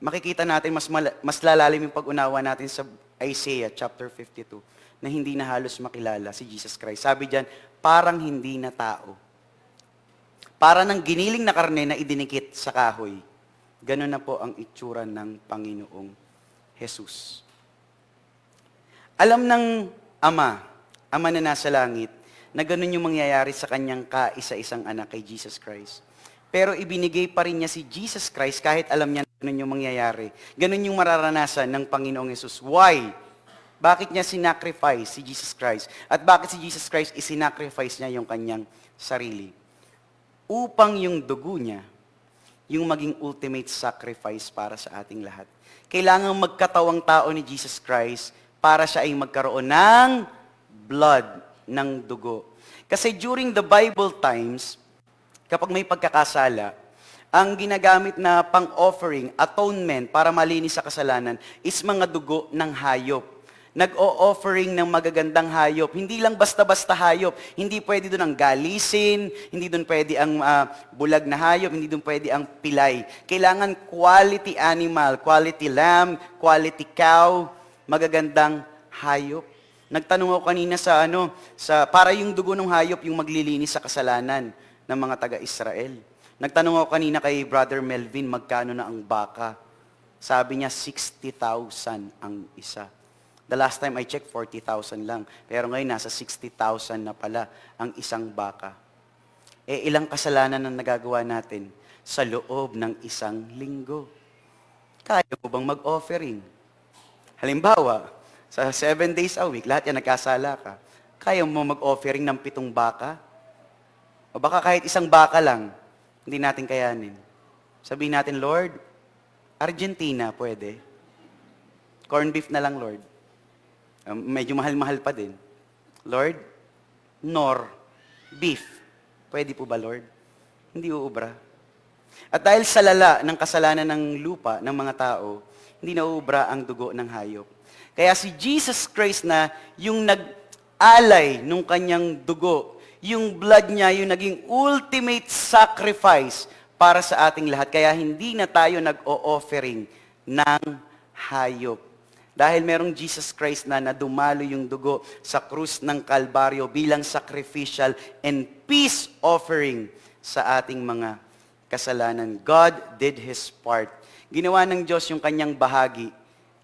makikita natin mas lalalim yung pag-unawa natin sa Isaiah chapter 52 na hindi na halos makilala si Jesus Christ. Sabi diyan, parang hindi na tao. Para ng giniling na karne na idinikit sa kahoy. Ganun na po ang itsura ng Panginoong Jesus. Alam ng Ama na nasa langit, na ganun yung mangyayari sa kanyang kaisa-isang anak kay Jesus Christ. Pero ibinigay pa rin niya si Jesus Christ kahit alam niya na ganun yung mangyayari. Ganun yung mararanasan ng Panginoong Jesus. Why? Bakit niya sinacrifice si Jesus Christ? At bakit si Jesus Christ isinacrifice niya yung kanyang sarili? upang yung dugo niya, yung maging ultimate sacrifice para sa ating lahat. Kailangang magkatawang tao ni Jesus Christ para siya ay magkaroon ng blood, ng dugo. Kasi during the Bible times, kapag may pagkakasala, ang ginagamit na pang-offering, atonement para malinis sa kasalanan is mga dugo ng hayop. Nag-o-offering ng magagandang hayop. Hindi lang basta-basta hayop. Hindi pwede doon ang galisin, hindi doon pwede ang bulag na hayop, hindi doon pwede ang pilay. Kailangan quality animal, quality lamb, quality cow, magagandang hayop. Nagtanong ako kanina para yung dugo ng hayop yung maglilinis sa kasalanan ng mga taga-Israel. Nagtanong ako kanina kay Brother Melvin, magkano na ang baka? Sabi niya, 60,000 ang isa. The last time I checked, 40,000 lang. Pero ngayon, nasa 60,000 na pala ang isang baka. Ilang kasalanan ang nagagawa natin sa loob ng isang linggo? Kaya mo bang mag-offering? Halimbawa, sa 7 days a week, lahat yan nagkasala ka. Kaya mo mag-offering ng 7 baka? O baka kahit isang baka lang, hindi natin kayanin. Sabihin natin, Lord, Argentina, pwede. Corn beef na lang, Lord. Medyo mahal-mahal pa din. Lord, beef. Pwede po ba, Lord? Hindi uubra. At dahil sa lala ng kasalanan ng lupa, ng mga tao, hindi nauubra ang dugo ng hayop. Kaya si Jesus Christ na yung nag-alay nung kanyang dugo, yung blood niya, yung naging ultimate sacrifice para sa ating lahat. Kaya hindi na tayo nag-o-offering ng hayop. Dahil merong Jesus Christ na nadumalo yung dugo sa krus ng Kalbaryo bilang sacrificial and peace offering sa ating mga kasalanan. God did His part. Ginawa ng Diyos yung kanyang bahagi.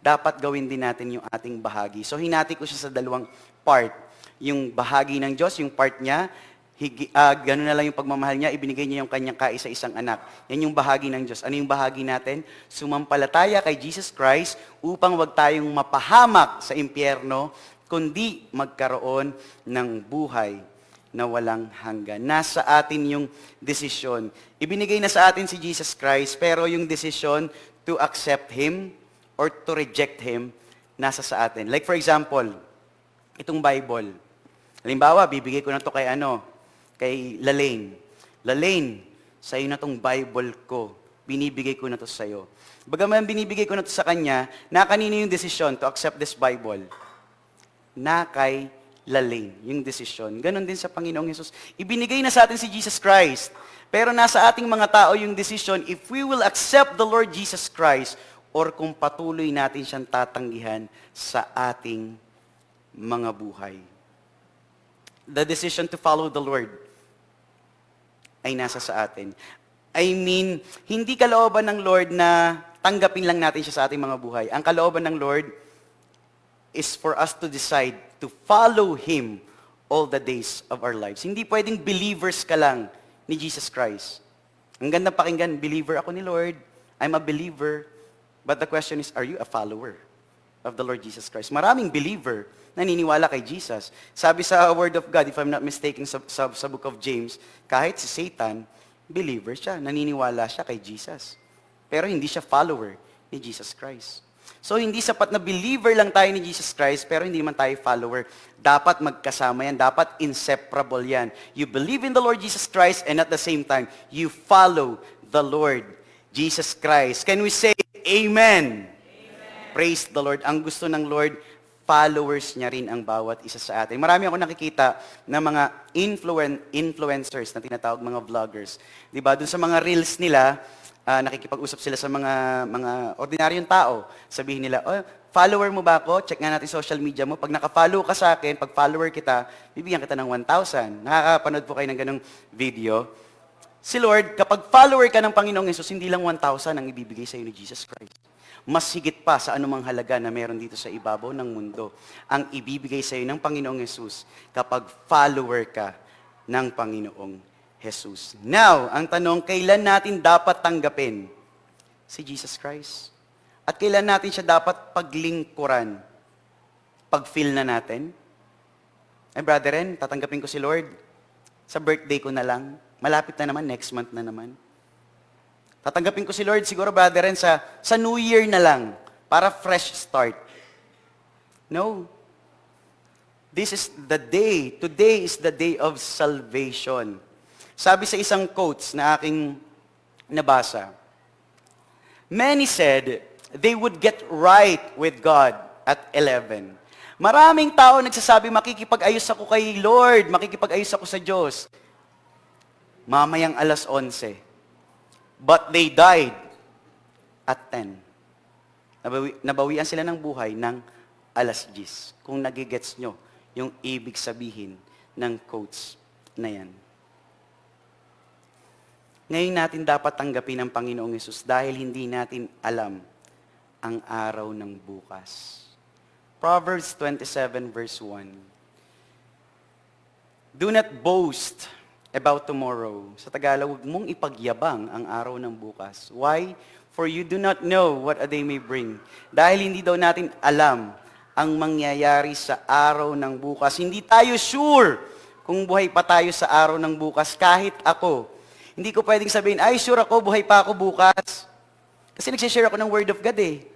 Dapat gawin din natin yung ating bahagi. So hinati ko siya sa 2 part. Yung bahagi ng Diyos, yung part niya, gano'n na lang yung pagmamahal niya, ibinigay niya yung kanyang kaisa-isang anak. Yan yung bahagi ng Diyos. Ano yung bahagi natin? Sumampalataya kay Jesus Christ upang wag tayong mapahamak sa impyerno, kundi magkaroon ng buhay na walang hanggan. Nasa atin yung desisyon. Ibinigay na sa atin si Jesus Christ, pero yung desisyon to accept Him or to reject Him, nasa sa atin. Like for example, itong Bible. Halimbawa, bibigay ko na to kay Lalaine. Lalaine, sa'yo na tong Bible ko. Binibigay ko na to sa'yo. Bagaman binibigay ko na to sa kanya, na kanino yung desisyon to accept this Bible? Na kay Lalaine, yung desisyon. Ganon din sa Panginoong Hesus. Ibinigay na sa atin si Jesus Christ. Pero nasa ating mga tao yung desisyon, if we will accept the Lord Jesus Christ, or kung patuloy natin siyang tatanggihan sa ating mga buhay. The decision to follow the Lord ay nasa sa atin. I mean, hindi kalooban ng Lord na tanggapin lang natin siya sa ating mga buhay. Ang kalooban ng Lord is for us to decide to follow Him all the days of our lives. Hindi pwedeng believers ka lang ni Jesus Christ. Ang ganda pakinggan, believer ako ni Lord. I'm a believer. But the question is, are you a follower of the Lord Jesus Christ? Maraming believer naniniwala kay Jesus. Sabi sa Word of God, if I'm not mistaken, sa book of James, kahit si Satan, believer siya, naniniwala siya kay Jesus. Pero hindi siya follower ni Jesus Christ. So hindi sapat na believer lang tayo ni Jesus Christ, pero hindi man tayo follower. Dapat magkasama yan, dapat inseparable yan. You believe in the Lord Jesus Christ, and at the same time, you follow the Lord Jesus Christ. Can we say Amen? Amen. Praise the Lord. Ang gusto ng Lord, followers niya rin ang bawat isa sa atin. Marami ako nakikita ng mga influencers na tinatawag mga vloggers. Diba? Doon sa mga reels nila, nakikipag-usap sila sa mga ordinaryong tao. Sabihin nila, oh, follower mo ba ako? Check nga natin social media mo. Pag naka-follow ka sa akin, pag follower kita, bibigyan kita ng 1,000. Nakakapanood po kayo ng ganong video. Si Lord, kapag follower ka ng Panginoong Hesus, hindi lang 1,000 ang ibibigay sa iyo ni Jesus Christ. Mas higit pa sa anumang halaga na meron dito sa ibabaw ng mundo ang ibibigay sa iyo ng Panginoong Hesus kapag follower ka ng Panginoong Hesus. Now, ang tanong, kailan natin dapat tanggapin si Jesus Christ? At kailan natin siya dapat paglingkuran? Pag-feel na natin? Ay, brethren, tatanggapin ko si Lord sa birthday ko na lang. Malapit na naman, next month na naman. Tatanggapin ko si Lord siguro, brother, rin sa New Year na lang, para fresh start. No. This is the day. Today is the day of salvation. Sabi sa isang quotes na aking nabasa, many said they would get right with God at 11. Maraming tao nagsasabi, makikipag-ayos ako kay Lord, makikipag-ayos ako sa Diyos. Mamayang alas 11. But they died at 10. Nabawian sila ng buhay ng alas 10. Kung nagigets nyo yung ibig sabihin ng quotes na yan. Ngayon natin dapat tanggapin ang Panginoong Hesus dahil hindi natin alam ang araw ng bukas. Proverbs 27 verse 1. Do not boast about tomorrow. Sa Tagalog, huwag mong ipagyabang ang araw ng bukas. Why? For you do not know what a day may bring. Dahil hindi daw natin alam ang mangyayari sa araw ng bukas. Hindi tayo sure kung buhay pa tayo sa araw ng bukas. Kahit ako, hindi ko pwedeng sabihin, ay sure ako, buhay pa ako bukas. Kasi nagsishare ako ng Word of God eh.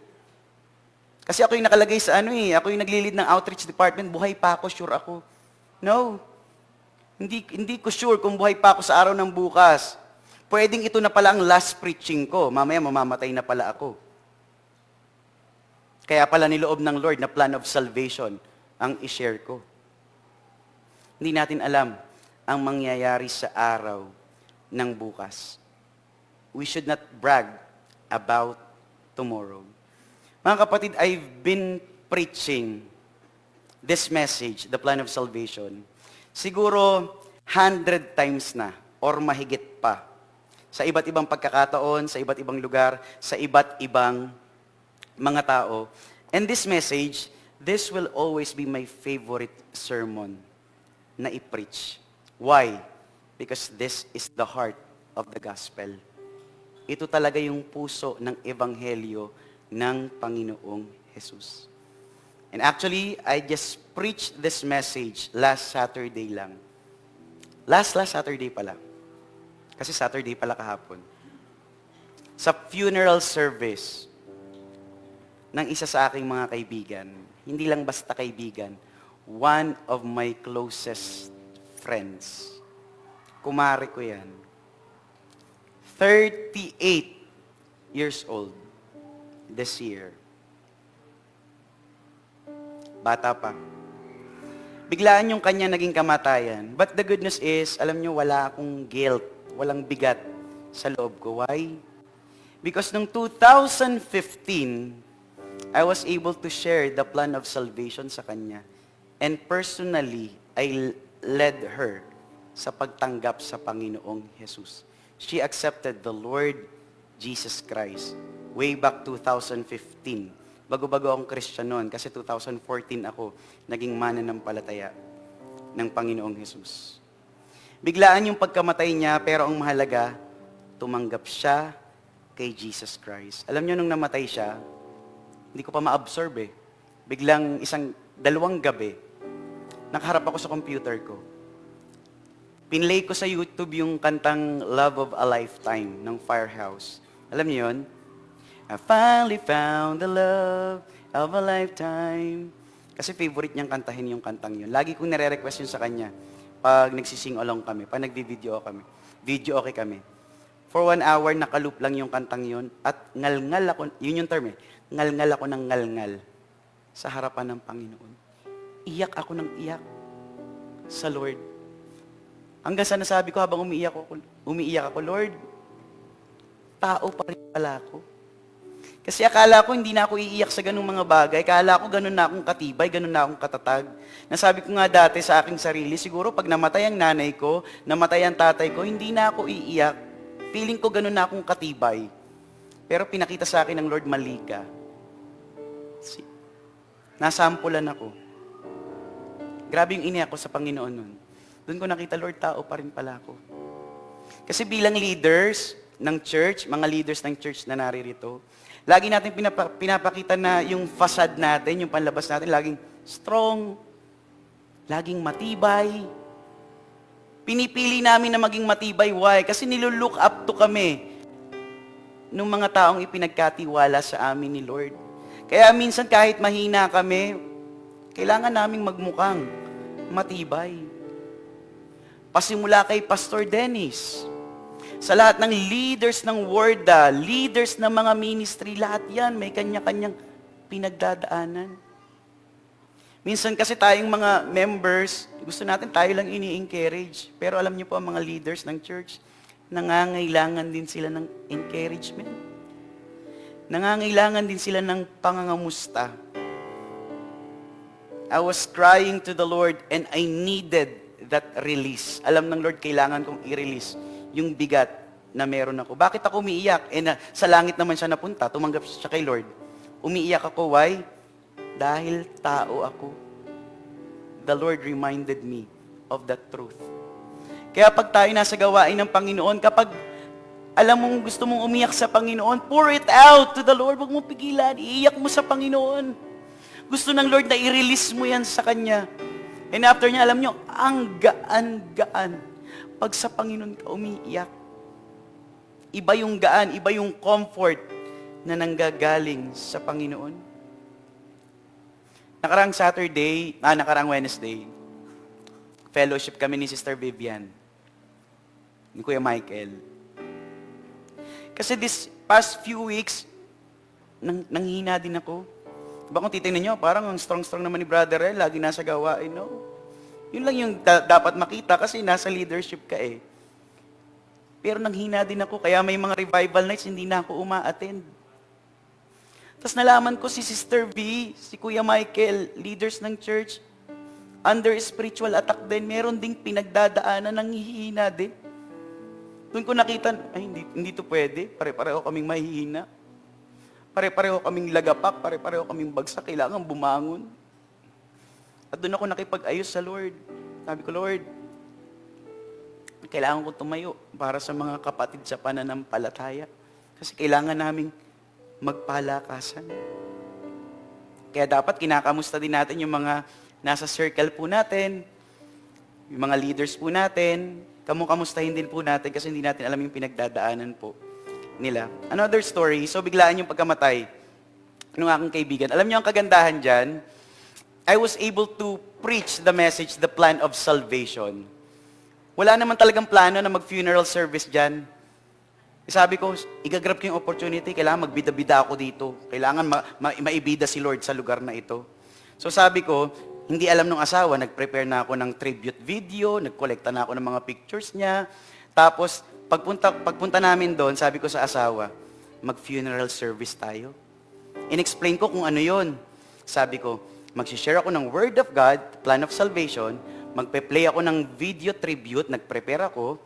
Kasi ako yung nakalagay sa ako yung naglilid ng outreach department, buhay pa ako, sure ako. No. Hindi ko sure kung buhay pa ako sa araw ng bukas. Pwedeng ito na pala ang last preaching ko. Mamaya mamamatay na pala ako. Kaya pala niloob ng Lord na plan of salvation ang i-share ko. Hindi natin alam ang mangyayari sa araw ng bukas. We should not brag about tomorrow. Mga kapatid, I've been preaching this message, the plan of salvation, siguro 100 times na or mahigit pa. Sa iba't ibang pagkakataon, sa iba't ibang lugar, sa iba't ibang mga tao. And this message, this will always be my favorite sermon na i-preach. Why? Because this is the heart of the gospel. Ito talaga yung puso ng ebanghelyo ng Panginoong Jesus. And actually, I just preached this message last Saturday lang. Last Saturday pala. Kasi Saturday pala kahapon. Sa funeral service ng isa sa aking mga kaibigan. Hindi lang basta kaibigan. One of my closest friends. Kumare ko yan. 38 years old this year. Bata pa. Biglaan yung kanya naging kamatayan. But the good news is, alam nyo, wala akong guilt, walang bigat sa loob ko. Why? Because nung 2015, I was able to share the plan of salvation sa kanya. And personally, I led her sa pagtanggap sa Panginoong Jesus. She accepted the Lord Jesus Christ way back 2015. Bago-bago akong Christian noon kasi 2014 ako naging mananampalataya ng Panginoong Jesus. Biglaan yung pagkamatay niya pero ang mahalaga, tumanggap siya kay Jesus Christ. Alam niyo nung namatay siya, hindi ko pa ma-absorb eh. Biglang dalawang gabi, nakaharap ako sa computer ko. Pinlay ko sa YouTube yung kantang Love of a Lifetime ng Firehouse. Alam niyo yun? I finally found the love of a lifetime. Kasi favorite niyang kantahin yung kantang yun. Lagi kong nire-request yun sa kanya pag nagsising along kami, pag nagbi-video kami. Video okay kami. For 1 hour, nakaloop lang yung kantang yun at ngalngal ako, yun yung term eh, ngalngal ako ng ngalngal sa harapan ng Panginoon. Iyak ako ng iyak sa Lord. Hanggang sa nasabi ko habang umiiyak ako, Lord, tao pa rin pala ako. Kasi akala ko hindi na ako iiyak sa ganung mga bagay. Akala ko ganun na akong katibay, ganun na akong katatag. Nasabi ko nga dati sa aking sarili, siguro pag namatay ang nanay ko, namatay ang tatay ko, hindi na ako iiyak. Feeling ko ganun na akong katibay. Pero pinakita sa akin ng Lord, mali ka. Nasampulan ako. Grabe yung iniyak ko sa Panginoon nun. Doon ko nakita, Lord, tao pa rin pala ako. Kasi bilang leaders ng church, mga leaders ng church na naririto, lagi natin pinapakita na yung facade natin, yung panlabas natin, laging strong, laging matibay. Pinipili namin na maging matibay. Why? Kasi nilulook up to kami nung mga taong ipinagkatiwala sa amin ni Lord. Kaya minsan kahit mahina kami, kailangan naming magmukhang matibay. Pasimula kay Pastor Dennis. Sa lahat ng leaders ng Worda, leaders ng mga ministry, lahat yan may kanya-kanyang pinagdadaanan. Minsan kasi tayong mga members, gusto natin tayo lang ini-encourage. Pero alam niyo po ang mga leaders ng church, nangangailangan din sila ng encouragement. Nangangailangan din sila ng pangangamusta. I was crying to the Lord and I needed that release. Alam ng Lord, kailangan kong i-release yung bigat na meron ako. Bakit ako umiiyak? Sa langit naman siya napunta, tumanggap siya kay Lord. Umiiyak ako, why? Dahil tao ako. The Lord reminded me of that truth. Kaya pag tayo nasa gawain ng Panginoon, kapag alam mong gusto mong umiyak sa Panginoon, pour it out to the Lord. Huwag mong pigilan, iiyak mo sa Panginoon. Gusto ng Lord na i-release mo yan sa Kanya. And after niya, alam nyo, ang gaan-gaan. Pag sa Panginoon ka umiiyak, iba yung gaan, iba yung comfort na nanggagaling sa Panginoon. Nakarang Wednesday, fellowship kami ni Sister Vivian, ni Kuya Michael. Kasi this past few weeks, nanghina din ako. Diba kung titingnan nyo, parang ang strong-strong naman ni Brother El, lagi nasa gawain, no? Yun lang yung dapat makita kasi nasa leadership ka eh. Pero nanghina din ako, kaya may mga revival nights, hindi na ako uma-attend. Tapos nalaman ko si Sister V, si Kuya Michael, leaders ng church, under spiritual attack din, meron ding pinagdadaanan ng hihina din. Doon ko nakita, ay hindi to pwede, pare-pareho kaming mahihina. Pare-pareho kaming lagapak, pare-pareho kaming bagsak, kailangan bumangon. At doon ako nakipag-ayos sa Lord. Sabi ko, Lord, kailangan ko tumayo para sa mga kapatid sa pananampalataya. Kasi kailangan naming magpalakasan. Kaya dapat kinakamusta din natin yung mga nasa circle po natin, yung mga leaders po natin, kamustahin din po natin kasi hindi natin alam yung pinagdadaanan po nila. Another story, so biglaan yung pagkamatay ng aking kaibigan. Alam niyo ang kagandahan dyan, I was able to preach the message, the plan of salvation. Wala naman talagang plano na mag-funeral service dyan. Sabi ko, igagrab ko yung opportunity, kailangan magbida-bida ako dito. Kailangan maibida si Lord sa lugar na ito. So sabi ko, hindi alam nung asawa, nag-prepare na ako ng tribute video, nag-collecta na ako ng mga pictures niya. Tapos, pagpunta namin doon, sabi ko sa asawa, mag-funeral service tayo. In-explain ko kung ano yon. Sabi ko, mag-share ako ng Word of God, Plan of Salvation, magpe-play ako ng video tribute, nag-prepare ako,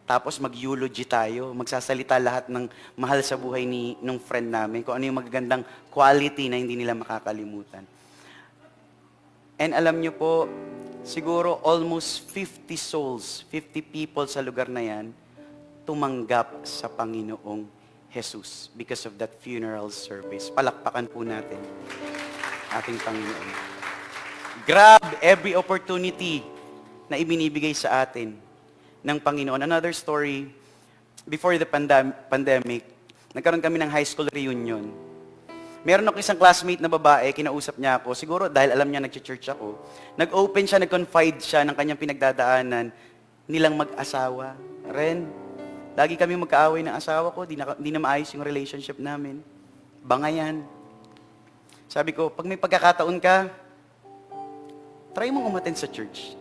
tapos mag-eulogy tayo, magsasalita lahat ng mahal sa buhay nung friend namin, kung ano yung magagandang quality na hindi nila makakalimutan. And alam nyo po, siguro almost 50 souls, 50 people sa lugar na yan, tumanggap sa Panginoong Jesus because of that funeral service. Palakpakan po natin ating Panginoon. Grab every opportunity na ibinibigay sa atin ng Panginoon. Another story, before the pandemic, nagkaroon kami ng high school reunion. Meron ako isang classmate na babae, kinausap niya ako, siguro dahil alam niya nag-church ako, nag-open siya, nag-confide siya ng kanyang pinagdadaanan nilang mag-asawa. Ren, lagi kami magkaaway ng asawa ko, di na maayos yung relationship namin. Bangayan. Sabi ko, pag may pagkakataon ka, try mong umattend sa church.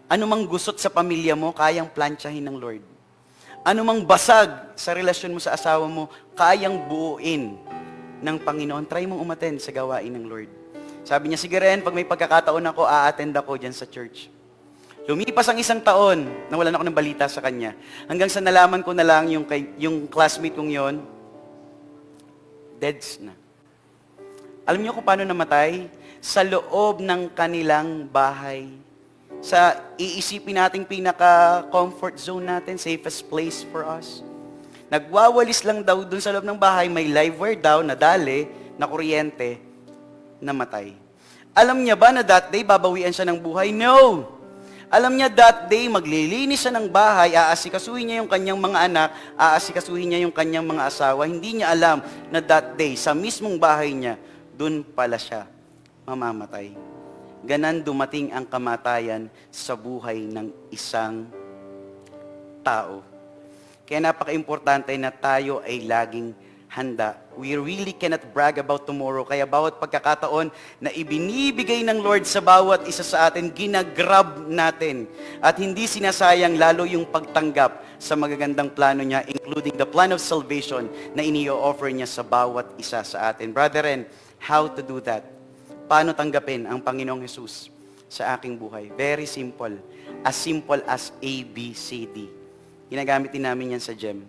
Ano mang gusot sa pamilya mo, kayang plantsahin ng Lord. Ano mang basag sa relasyon mo sa asawa mo, kayang buuin ng Panginoon. Try mong umattend sa gawain ng Lord. Sabi niya, sige rin, pag may pagkakataon ako, a-attend ako dyan sa church. Lumipas ang isang taon, nawalan ako ng balita sa kanya. Hanggang sa nalaman ko na lang yung classmate kong yon, deads na. Alam niyo kung paano namatay? Sa loob ng kanilang bahay. Sa iisipin nating pinaka-comfort zone natin, safest place for us. Nagwawalis lang daw dun sa loob ng bahay, may live wire daw, nadali, na kuryente, namatay. Alam niya ba na that day, babawian siya ng buhay? No! Alam niya that day, maglilinis siya ng bahay, aasikasuhin niya yung kanyang mga anak, aasikasuhin niya yung kanyang mga asawa. Hindi niya alam na that day, sa mismong bahay niya, dun pala siya mamamatay. Ganan dumating ang kamatayan sa buhay ng isang tao. Kaya napaka-importante na tayo ay laging handa. We really cannot brag about tomorrow. Kaya bawat pagkakataon na ibinibigay ng Lord sa bawat isa sa atin, ginagrab natin. At hindi sinasayang lalo yung pagtanggap sa magagandang plano niya, including the plan of salvation na ini-offer niya sa bawat isa sa atin. Brethren, how to do that? Paano tanggapin ang Panginoong Jesus sa aking buhay? Very simple. As simple as ABCD. Ginagamit din namin yan sa GEM.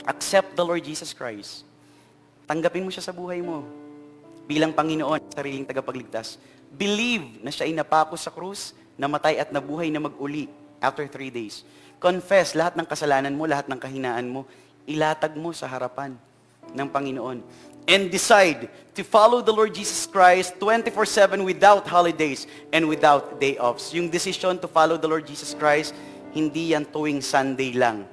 Accept the Lord Jesus Christ. Tanggapin mo siya sa buhay mo bilang Panginoon, sariling tagapagligtas. Believe na siya ay napako sa krus, namatay at nabuhay na mag-uli after 3 days. Confess lahat ng kasalanan mo, lahat ng kahinaan mo, ilatag mo sa harapan ng Panginoon. And decide to follow the Lord Jesus Christ 24/7 without holidays and without day offs. Yung decision to follow the Lord Jesus Christ, hindi yan tuwing Sunday lang.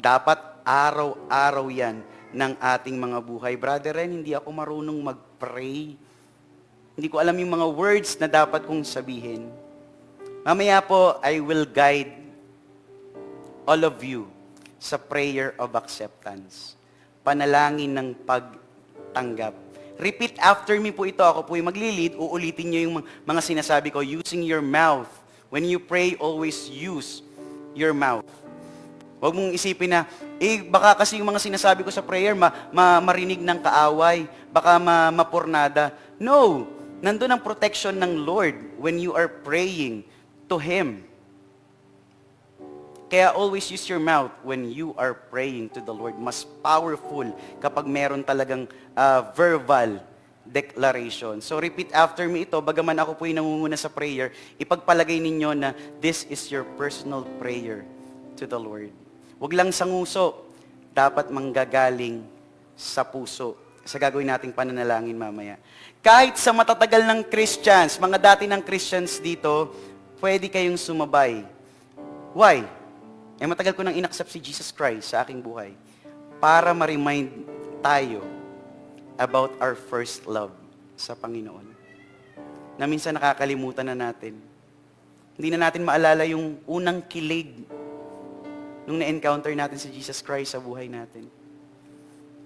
Dapat araw-araw yan ng ating mga buhay. Brethren, hindi ako marunong mag-pray. Hindi ko alam yung mga words na dapat kong sabihin. Mamaya po, I will guide all of you sa prayer of acceptance. Panalangin ng pagtanggap. Repeat after me po ito. Ako po yung maglilid. Uulitin nyo yung mga sinasabi ko using your mouth. When you pray, always use your mouth. Huwag mong isipin na, baka kasi yung mga sinasabi ko sa prayer, marinig ng kaaway, baka mapurnada. No! Nandun ang protection ng Lord when you are praying to Him. Kaya always use your mouth when you are praying to the Lord. Mas powerful kapag meron talagang verbal declaration. So repeat after me ito, bagaman ako po yung nangunguna sa prayer, ipagpalagay ninyo na this is your personal prayer to the Lord. Huwag lang sa nguso, dapat manggagaling sa puso. Sa gagawin nating pananalangin mamaya. Kahit sa matatagal ng Christians, mga dati ng Christians dito, pwede kayong sumabay. Why? Matagal ko nang inaccept si Jesus Christ sa aking buhay para ma-remind tayo about our first love sa Panginoon. Na minsan nakakalimutan na natin. Hindi na natin maalala yung unang kilig nung na-encounter natin si Jesus Christ sa buhay natin.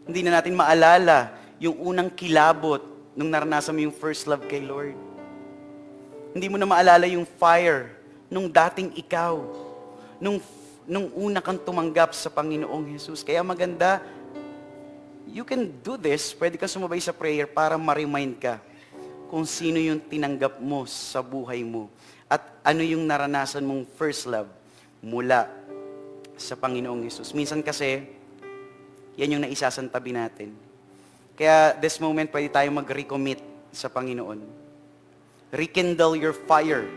Hindi na natin maalala yung unang kilabot nung naranasan mo yung first love kay Lord. Hindi mo na maalala yung fire nung dating ikaw. Nung una kang tumanggap sa Panginoong Jesus. Kaya maganda, you can do this, pwede ka sumabay sa prayer para ma-remind ka kung sino yung tinanggap mo sa buhay mo at ano yung naranasan mong first love mula sa Panginoong Jesus. Minsan kasi, yan yung naisasantabi natin. Kaya this moment, pwede tayong mag-recommit sa Panginoon. Rekindle your fire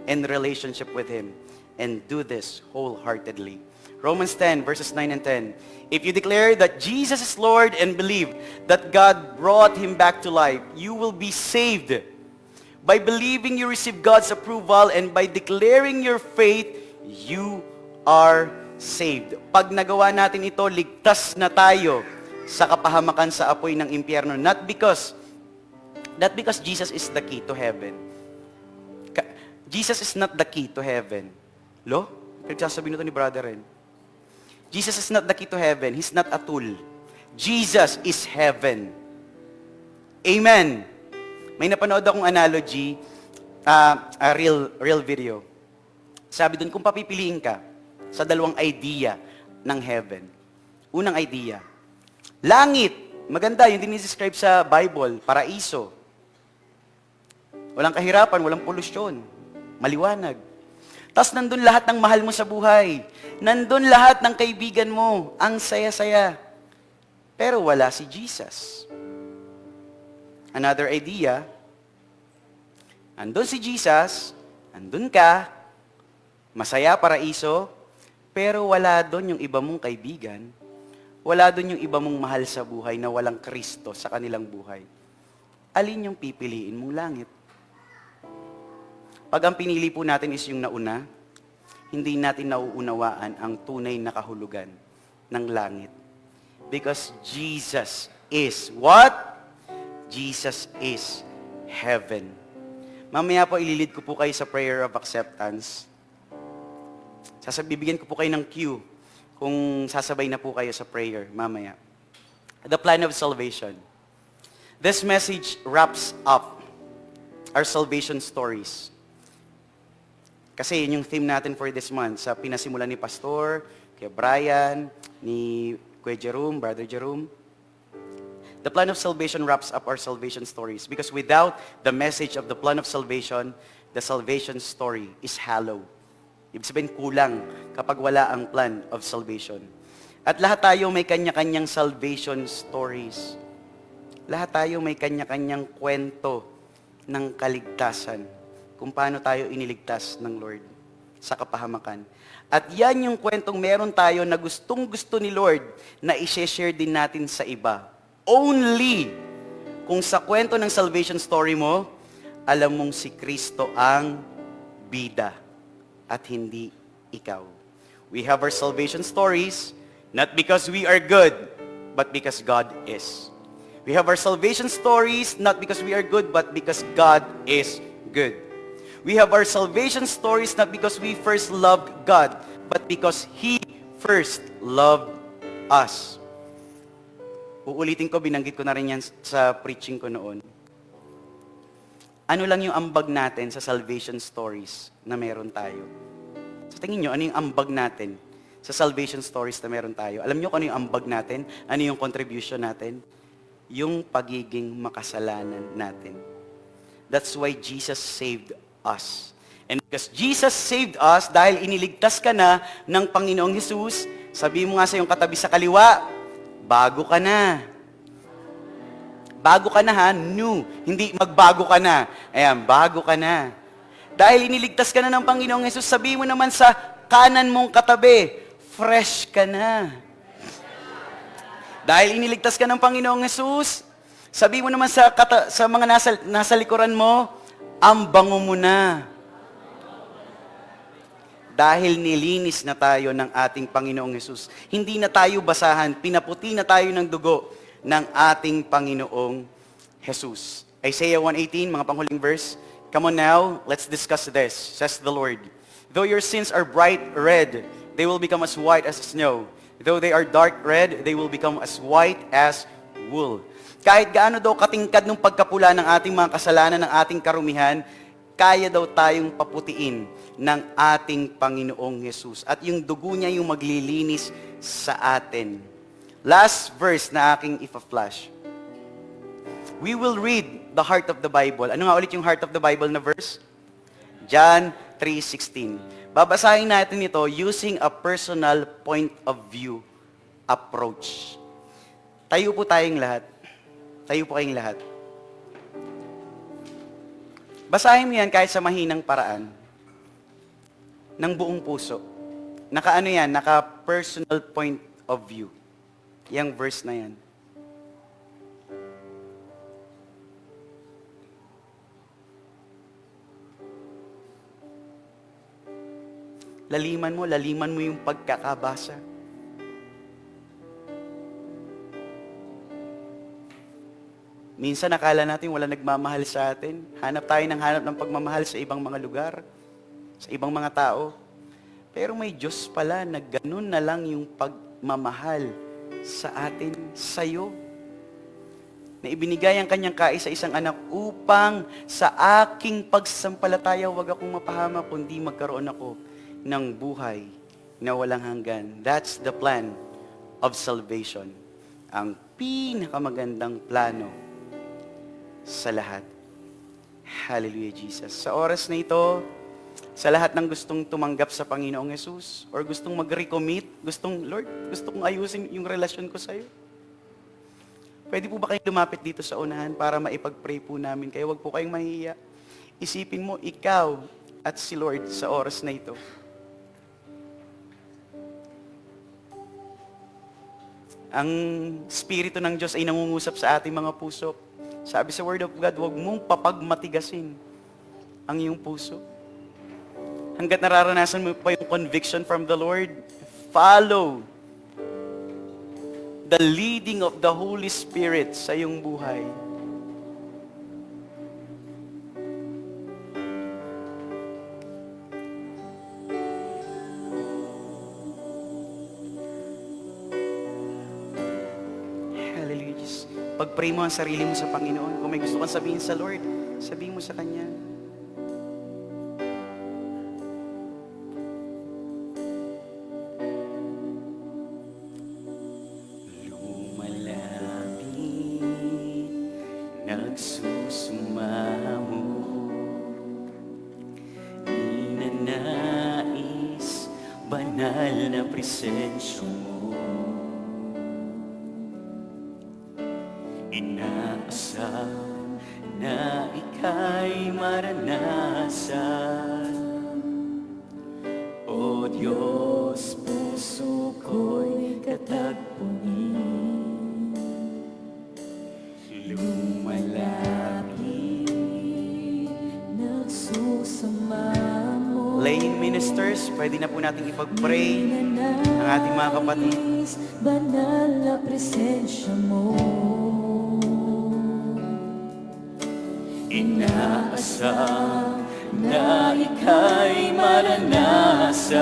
and relationship with Him and do this wholeheartedly. Romans 10, verses 9 and 10. If you declare that Jesus is Lord and believe that God brought Him back to life, you will be saved. By believing you receive God's approval and by declaring your faith, you are saved. Pag nagawa natin ito, ligtas na tayo sa kapahamakan sa apoy ng impyerno. Not because Jesus is the key to heaven. Jesus is not the key to heaven. Lo? Pinagsasabi nito ni Brother Ren. Jesus is not the key to heaven. He's not a tool. Jesus is heaven. Amen. May napanood akong analogy, a real video. Sabi dun, kung papipiliin ka sa dalawang idea ng heaven. Unang idea, langit. Maganda, yung diniscribe sa Bible, paraiso. Walang kahirapan, walang polusyon. Maliwanag. Tapos nandun lahat ng mahal mo sa buhay. Nandun lahat ng kaibigan mo. Ang saya-saya. Pero wala si Jesus. Another idea, andun si Jesus, andun ka, masaya, paraiso, pero wala doon yung iba mong kaibigan. Wala doon yung iba mong mahal sa buhay na walang Kristo sa kanilang buhay. Alin yung pipiliin mong langit? Pag ang pinili po natin is yung nauna, hindi natin nauunawaan ang tunay na kahulugan ng langit. Because Jesus is what? Jesus is heaven. Mamaya po ililid ko po kayo sa prayer of acceptance. Bibigyan ko po kayo ng cue kung sasabay na po kayo sa prayer mamaya. The plan of salvation. This message wraps up our salvation stories. Kasi yun yung theme natin for this month. Sa pinasimulan ni Pastor, kay Brian, ni Kuya Jerome, Brother Jerome. The plan of salvation wraps up our salvation stories. Because without the message of the plan of salvation, the salvation story is hollow. Ibig sabihin kulang kapag wala ang plan of salvation. At lahat tayo may kanya-kanyang salvation stories. Lahat tayo may kanya-kanyang kwento ng kaligtasan. Kung paano tayo iniligtas ng Lord sa kapahamakan. At yan yung kwentong meron tayo na gustong-gusto ni Lord na i-share din natin sa iba. Only kung sa kwento ng salvation story mo, alam mong si Kristo ang bida at hindi ikaw. We have our salvation stories not because we are good, but because God is. We have our salvation stories not because we are good, but because God is good. We have our salvation stories not because we first loved God, but because He first loved us. Uulitin ko, binanggit ko na rin yan sa preaching ko noon. Ano lang yung ambag natin sa salvation stories na meron tayo? Sa tingin nyo, ano yung ambag natin sa salvation stories na meron tayo? Alam nyo kung ano yung ambag natin? Ano yung contribution natin? Yung pagiging makasalanan natin. That's why Jesus saved us. And because Jesus saved us, dahil iniligtas ka na ng Panginoong Hesus, sabi mo nga sa iyong katabi sa kaliwa, bago ka na. Bago ka na ha, new. Hindi magbago ka na. Ayan, bago ka na. Dahil iniligtas ka na ng Panginoong Hesus, sabi mo naman sa kanan mong katabi, fresh ka na. Dahil iniligtas ka ng Panginoong Hesus, sabi mo naman sa mga nasa likuran mo, ang bango mo na. Dahil nilinis na tayo ng ating Panginoong Hesus. Hindi na tayo basahan, pinaputi na tayo ng dugo ng ating Panginoong Hesus. Isaiah 1:18, mga panghuling verse. Come on now, let's discuss this, says the Lord. Though your sins are bright red, they will become as white as snow. Though they are dark red, they will become as white as wool. Kahit gaano daw katingkad ng pagkapula ng ating mga kasalanan, ng ating karumihan, kaya daw tayong paputiin ng ating Panginoong Hesus. At yung dugo niya yung maglilinis sa atin. Last verse na aking ipa-flash. We will read the heart of the Bible. Ano nga ulit yung heart of the Bible na verse? John 3:16. Babasahin natin ito using a personal point of view approach. Tayo po tayong lahat. Tayo po kayong lahat. Basahin mo yan kahit sa mahinang paraan. Ng buong puso. Naka-ano yan? Naka-personal point of view. Yang verse na yan. Laliman mo yung pagkakabasa. Minsan nakala natin wala nagmamahal sa atin. Hanap tayo ng pagmamahal sa ibang mga lugar, sa ibang mga tao. Pero may Diyos pala na ganun na lang yung pagmamahal sa atin, sa'yo. Na ibinigay ang kanyang kaisa-isang anak upang sa aking pagsampalataya huwag akong mapahama kundi magkaroon ako ng buhay na walang hanggan. That's the plan of salvation. Ang pinakamagandang plano sa lahat. Hallelujah, Jesus. Sa oras na ito, sa lahat ng gustong tumanggap sa Panginoong Hesus or gustong mag-recommit, Lord, gusto kong ayusin yung relasyon ko sa'yo. Pwede po ba kayong lumapit dito sa unahan para maipag-pray po namin kayo? Huwag po kayong mahihiya. Isipin mo, ikaw at si Lord sa oras na ito. Ang Espiritu ng Diyos ay nangungusap sa ating mga puso. Sabi sa Word of God, huwag mong papagmatigasin ang iyong puso. hanggat nararanasan mo pa yung conviction from the Lord, follow the leading of the Holy Spirit sa iyong buhay. Hallelujah. Just pag-pray mo ang sarili mo sa Panginoon. Kung may gusto kang sabihin sa Lord, sabihin mo sa Kanya. Lumalapit, nagsusumamo, ninanais, banal na presensyo mo. Inaasam na ika'y maranasan. O Diyos, puso ko'y katagpuin. Lumalapit, nagsusama mo. Lane ministers, pwede na po natin ipag-pray ang ating mga kapatid. Banal na presensya mo. Inaasam na ika'y maranasan.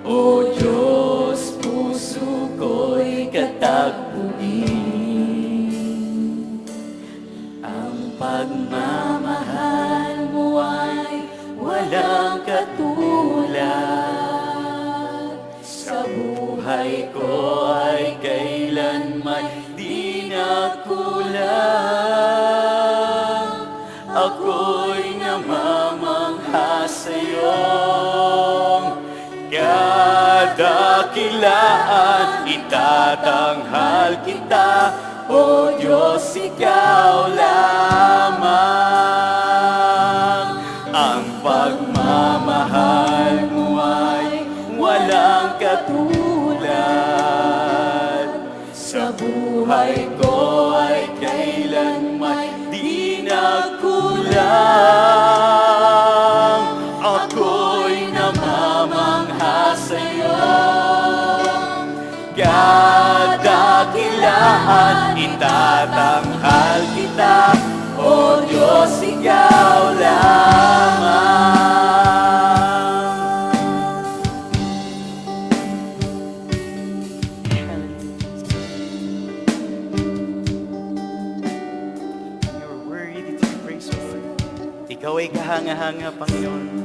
O Diyos, puso ko'y katagpuin. Ang pagmamahal mo ay walang katulad. Sa buhay ko ay kailanman di nakulang. Ako'y namamangha sa'yong kadakilaan. Itatanghal kita, O Diyos, ikaw lamang. Ang pagmamahal mo ay walang katulad. Sa buhay ko ay kailanman di nagkulang. Ako'y namamangha sa'yo. Kadakilaan, itatanghal kita, O Diyos, ikaw lamang. You're worthy to be praised, Lord. Ikaw ay kahanga-hanga, Panginoon.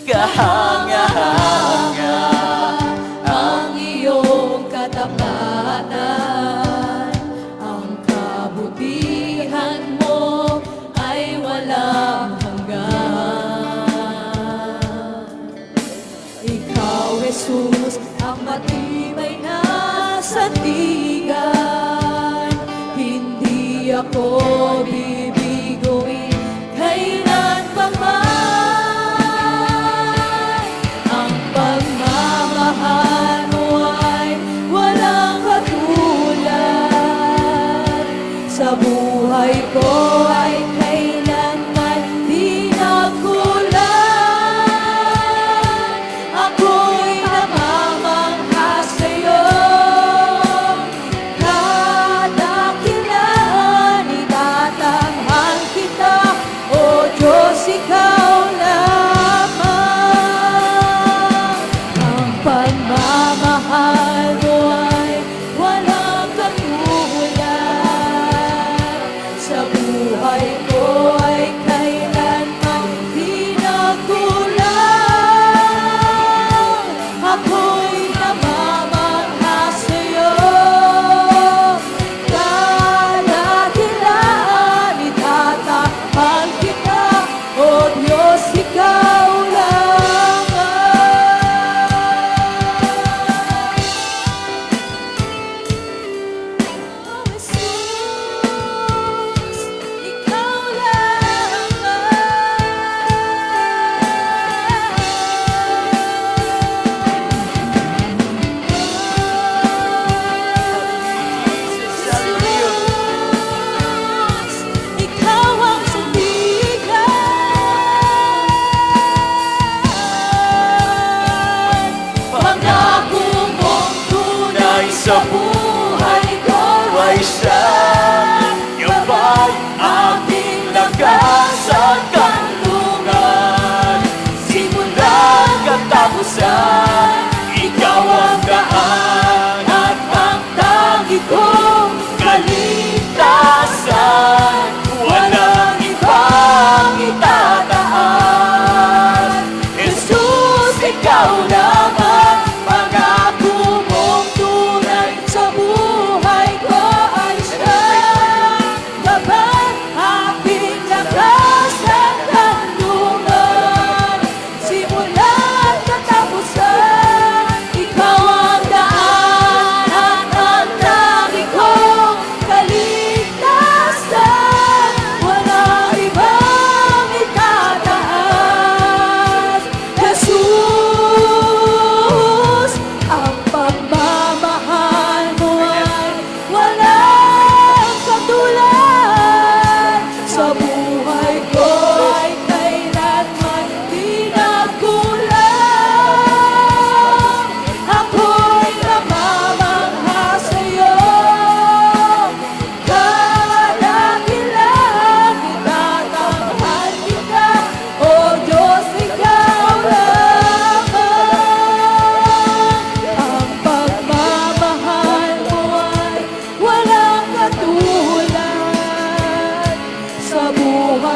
Kahanga-hanga ang iyong katapatan, ang kabutihan mo ay walang hanggan. Ikaw, Jesus, ang matibay na sandigan. Hindi ako bibiguin kailan pa man. Ang pagmamahal mo ay walang katulad. Sa buhay ko ay kailanman di nagkulang. Ako'y namamangha sa'yo. Kadakilaan, itatanghal kita, O Diyos, ikaw lamang. Ang pagmamahal mo ay walang katulad. Sa buhay ko ay kailanman di nagkulang. Ako'y namamangha sa'yo. Kadakilaan, itatanghal kita, O Diyos, ikaw lamang. O Jesus, ikaw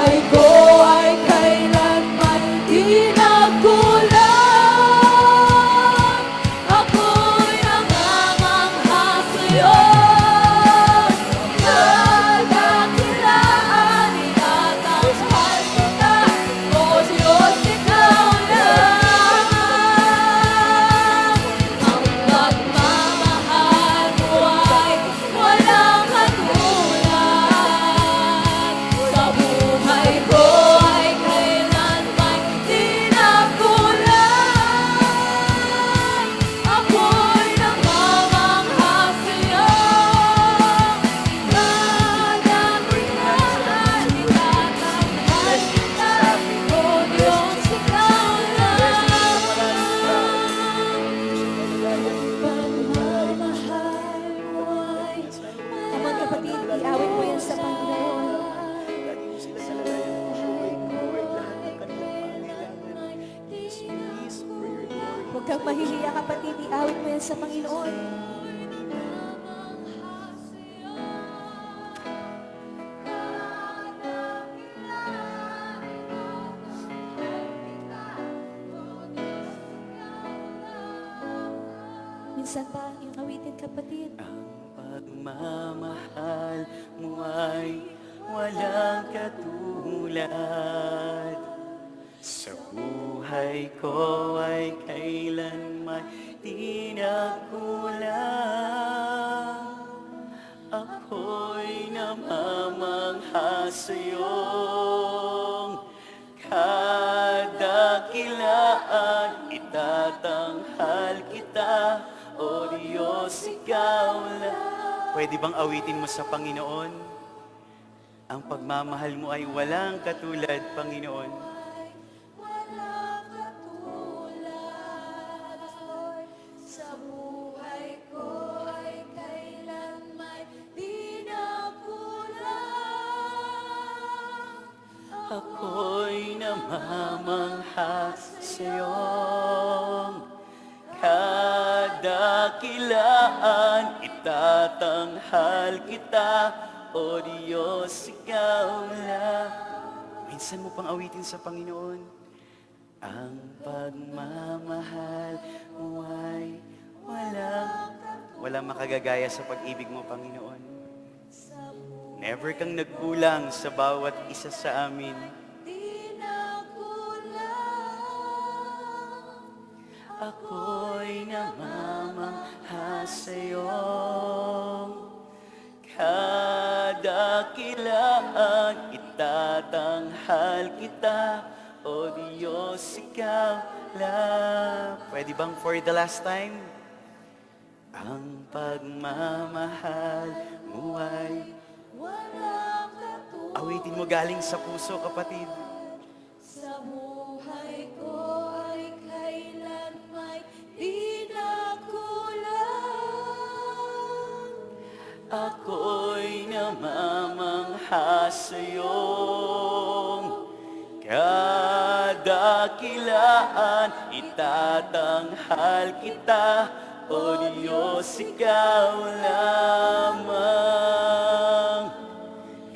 buhay ko ay kailanman di nagkulang. Ako'y nangangamba sa'yo. Kadakilaan, itatanghal kita, O Diyos, ikaw lang. Ang pagmamahal mo ay walang katulad. Sa buhay ko ay kailanman di nagkulang. Ako'y nangangamba sa'yo. Kadakilaan, itatanghal kita, O Diyos, ikaw lang. Pagmamahal mo ay mga kapatid, iawit mo yan sa Panginoon. Lagi mo sila sa lalayan ng buhay ko. Lord, lahat ng kanilang pangailangan. Please, for your glory. Huwag kang mahihiya kapatid, iawit mo yan sa Panginoon. Minsan pa yung awitin kapatid. Ang pagmamahal mo ay walang katulad. Sa buhay ko ay kailanman di nagkulang. Ako'y namamangha sa'yong kadakilaan. Itatanghal kita, O Diyos, ikaw lang. Pwede bang awitin mo sa Panginoon? Ang pagmamahal mo ay walang katulad, Panginoon. Walang katulad, Lord. Sa buhay ko ay kailanman di nagkulang. Ako'y namamangha sa'yong kadakilaan. Itatanghal kita, O Diyos, ikaw lang. Minsan mo pang awitin sa Panginoon. Ang pagmamahal mo ay walang makagagaya sa pag-ibig mo, Panginoon. Never kang nagkulang sa bawat isa sa amin. Di nagkulang. Ako'y namamangha sa'yong kadakilaan. Itatanghal kita, O Diyos, ikaw lang. Pwede bang for the last time? Ang pagmamahal mo ay Walang katulad. awitin mo galing sa puso, kapatid. Sa buhay ko ay kailanman di nagkulang. Ako'y namamangha sa'yong kadakilaan. Itatanghal kita, O Diyos, ikaw lamang.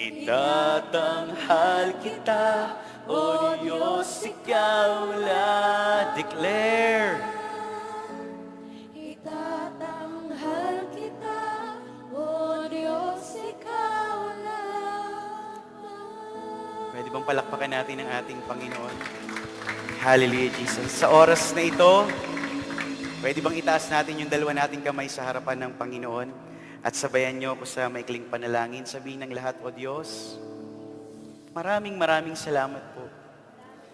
Itatanghal kita, O Diyos, ikaw lang. Declare. Itatanghal kita, O Diyos, ikaw lang. Pwede bang palakpakan natin ang ating Panginoon? Hallelujah, Jesus. Sa oras na ito, pwede bang itaas natin yung dalawa nating kamay sa harapan ng Panginoon? At sabayan niyo ako sa maikling panalangin. Sabihin ng lahat, O Diyos, maraming salamat po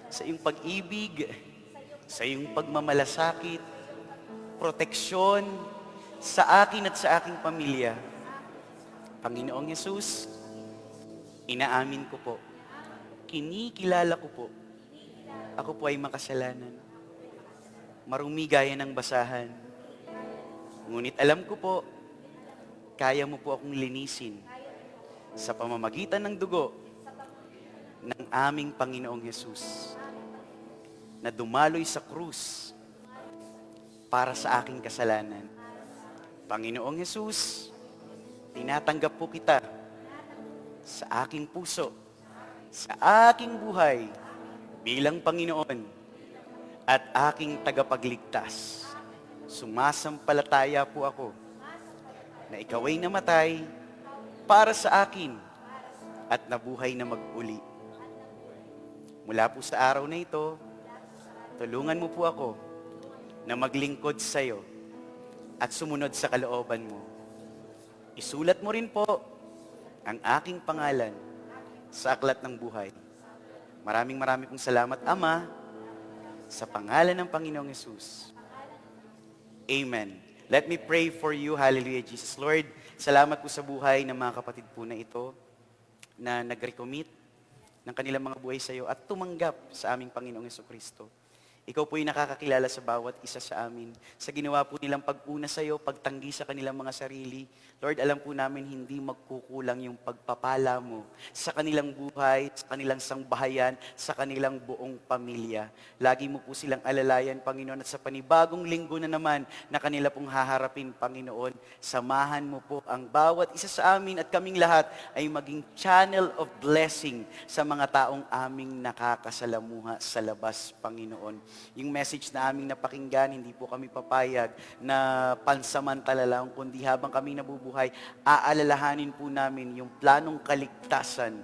sa iyong pag-ibig, sa iyong pagmamalasakit, proteksyon sa akin at sa aking pamilya. Panginoong Yesus, inaamin ko po, kinikilala ko po, ako po ay makasalanan. Marumi gaya ng basahan. Ngunit alam ko po, kaya mo po akong linisin sa pamamagitan ng dugo ng aming Panginoong Yesus na dumaloy sa krus para sa aking kasalanan. Panginoong Yesus, tinatanggap po kita sa aking puso sa aking buhay bilang Panginoon at aking tagapagligtas. Sumasampalataya po ako na ikaw ay namatay para sa akin at nabuhay na mag-uli. Mula po sa araw na ito, tulungan mo po ako na maglingkod sa iyo at sumunod sa kalooban mo. Isulat mo rin po ang aking pangalan sa aklat ng buhay. Maraming pong salamat, Ama, sa pangalan ng Panginoong Hesus. Amen. Let me pray for you. Hallelujah, Jesus. Lord, salamat po sa buhay ng mga kapatid po na ito na nag-recommit ng kanilang mga buhay sa iyo at tumanggap sa aming Panginoong Hesukristo. Ikaw po yung nakakakilala sa bawat isa sa amin. Sa ginawa po nilang pag-una sa iyo, pagtanggi sa kanilang mga sarili. Lord, alam po namin hindi magkukulang yung pagpapala mo sa kanilang buhay, sa kanilang sangbahayan, sa kanilang buong pamilya. Lagi mo po silang alalayan, Panginoon, at sa panibagong linggo na naman na kanila pong haharapin, Panginoon, samahan mo po ang bawat isa sa amin at kaming lahat ay maging channel of blessing sa mga taong aming nakakasalamuha sa labas, Panginoon. Yung message na aming napakinggan, hindi po kami papayag na pansamantala lang, kundi habang kami nabubuhay, aalalahanin po namin yung planong kaligtasan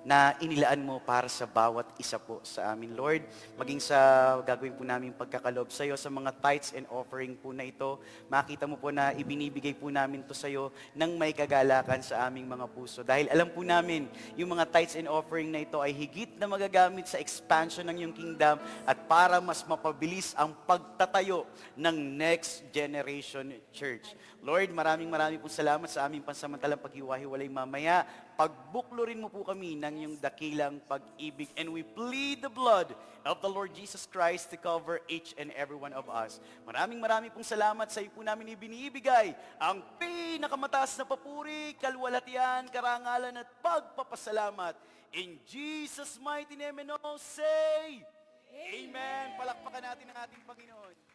na inilaan mo para sa bawat isa po sa amin, Lord. Maging sa gagawin po namin pagkakalob sa iyo sa mga tithes and offering po na ito, makita mo po na ibinibigay po namin to sa iyo ng may kagalakan sa aming mga puso. Dahil alam po namin, yung mga tithes and offering na ito ay higit na magagamit sa expansion ng iyong kingdom at para mas mapabilis ang pagtatayo ng next generation church. Lord, maraming po salamat sa aming pansamantalang paghiwa-hiwalay mamaya. Pagbuklo rin mo po kami ng iyong dakilang pag-ibig. And we plead the blood of the Lord Jesus Christ to cover each and every one of us. Maraming pong salamat sa iyo po namin ibinibigay ang pinakamataas na papuri, kalwalhatian, karangalan at pagpapasalamat. In Jesus' mighty name and all say, Amen. Palakpakan natin ang ating Panginoon.